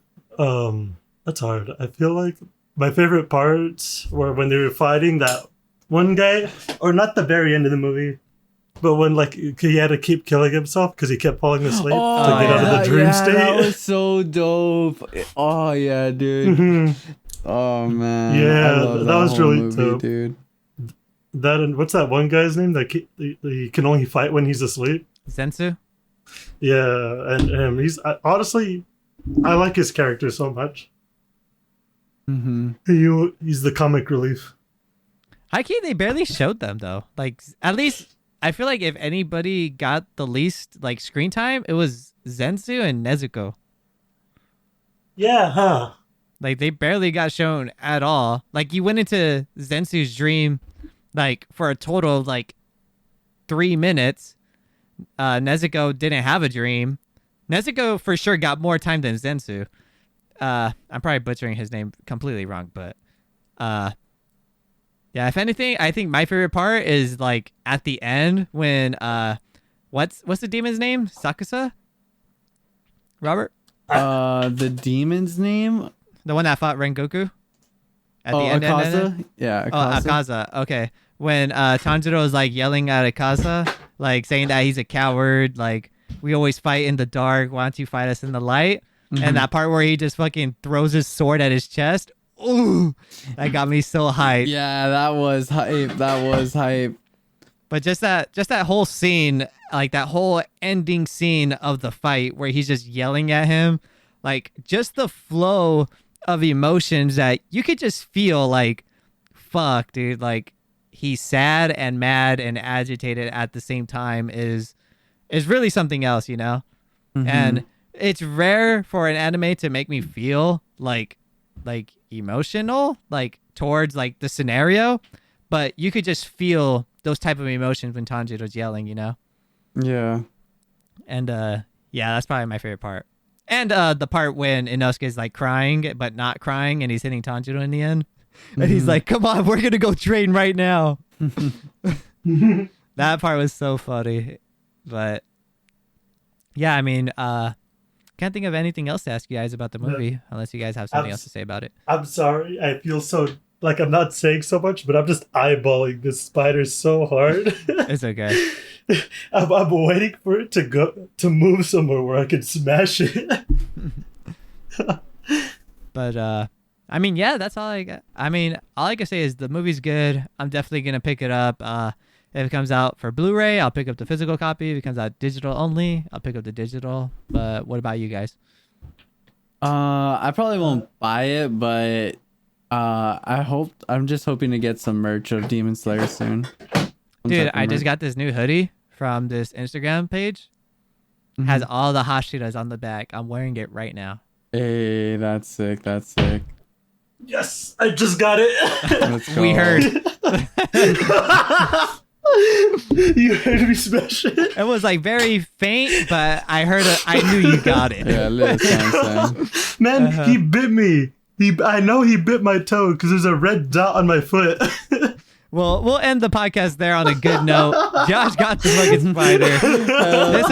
That's hard. I feel like my favorite parts were when they were fighting that one guy, or not the very end of the movie, but when like he had to keep killing himself because he kept falling asleep to get out of the dream state. That was so dope. Oh yeah, dude. Oh man. Yeah, I love that was whole really movie, dope. dude. That and what's that one guy's name that he can only fight when he's asleep? Zensu. Yeah, and he's honestly, I like his character so much. He's the comic relief. High key, they barely showed them though. Like at least I feel like if anybody got the least like screen time, it was Zensu and Nezuko. Yeah, huh? Like they barely got shown at all. Like you went into Zensu's dream, like for a total of like 3 minutes. Nezuko didn't have a dream. Nezuko for sure got more time than Zensu. I'm probably butchering his name completely wrong, but yeah, if anything, I think my favorite part is like at the end when what's the demon's name? Sakusa? Robert? The demon's name? The one that fought Rengoku? At the end. Akaza? Yeah, Akaza. Oh, Akaza. Okay. When Tanjiro is like yelling at Akaza, like saying that he's a coward, like we always fight in the dark, why don't you fight us in the light? And that part where he just fucking throws his sword at his chest. Ooh, that got me so hyped. Yeah, that was hype. That was hype. But just that whole scene, like that whole ending scene of the fight where he's just yelling at him, like just the flow of emotions that you could just feel like, fuck, dude, like he's sad and mad and agitated at the same time is really something else, you know? And it's rare for an anime to make me feel like emotional, like towards like the scenario, but you could just feel those type of emotions when Tanjiro's yelling, you know? Yeah. And yeah, that's probably my favorite part. And the part when Inosuke's like crying but not crying and he's hitting Tanjiro in the end. And he's like, come on, we're gonna go train right now. That part was so funny. But yeah, I mean, can't think of anything else to ask you guys about the movie unless you guys have something else to say about it. I'm sorry. I feel so like I'm not saying so much, but I'm just eyeballing this spider so hard. It's okay. I'm waiting for it to move somewhere where I can smash it. But I mean, yeah, that's all I got. I mean, all I can say is the movie's good. I'm definitely gonna pick it up. If it comes out for Blu-ray, I'll pick up the physical copy. If it comes out digital only, I'll pick up the digital. But what about you guys? I probably won't buy it, but I'm just hoping to get some merch of Demon Slayer soon. Dude, I just got this new hoodie from this Instagram page. Has all the Hashiras on the back. I'm wearing it right now. Hey, that's sick. That's sick. Yes, I just got it. Let's go. We heard. You heard me smash it. It was like very faint, but I heard it. I knew you got it. Yeah, listen. Man, he bit me. I know he bit my toe because there's a red dot on my foot. Well, we'll end the podcast there on a good note. Josh got the fucking spider. This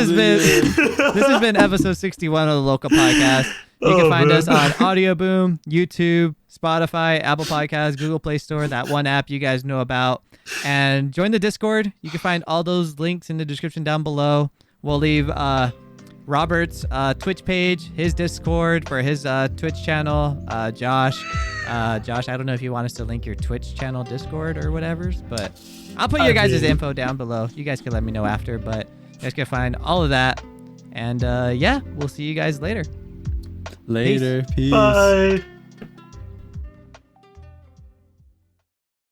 has been episode 61 of the local podcast. You can find us on Audioboom, YouTube, Spotify, Apple Podcasts, Google Play Store, that one app you guys know about. And join the Discord. You can find all those links in the description down below. We'll leave Robert's Twitch page, his Discord for his Twitch channel. Josh, I don't know if you want us to link your Twitch channel Discord or whatever, but I'll put your guys' info down below. You guys can let me know after, but you guys can find all of that. And yeah, we'll see you guys later. Later. Peace. Bye.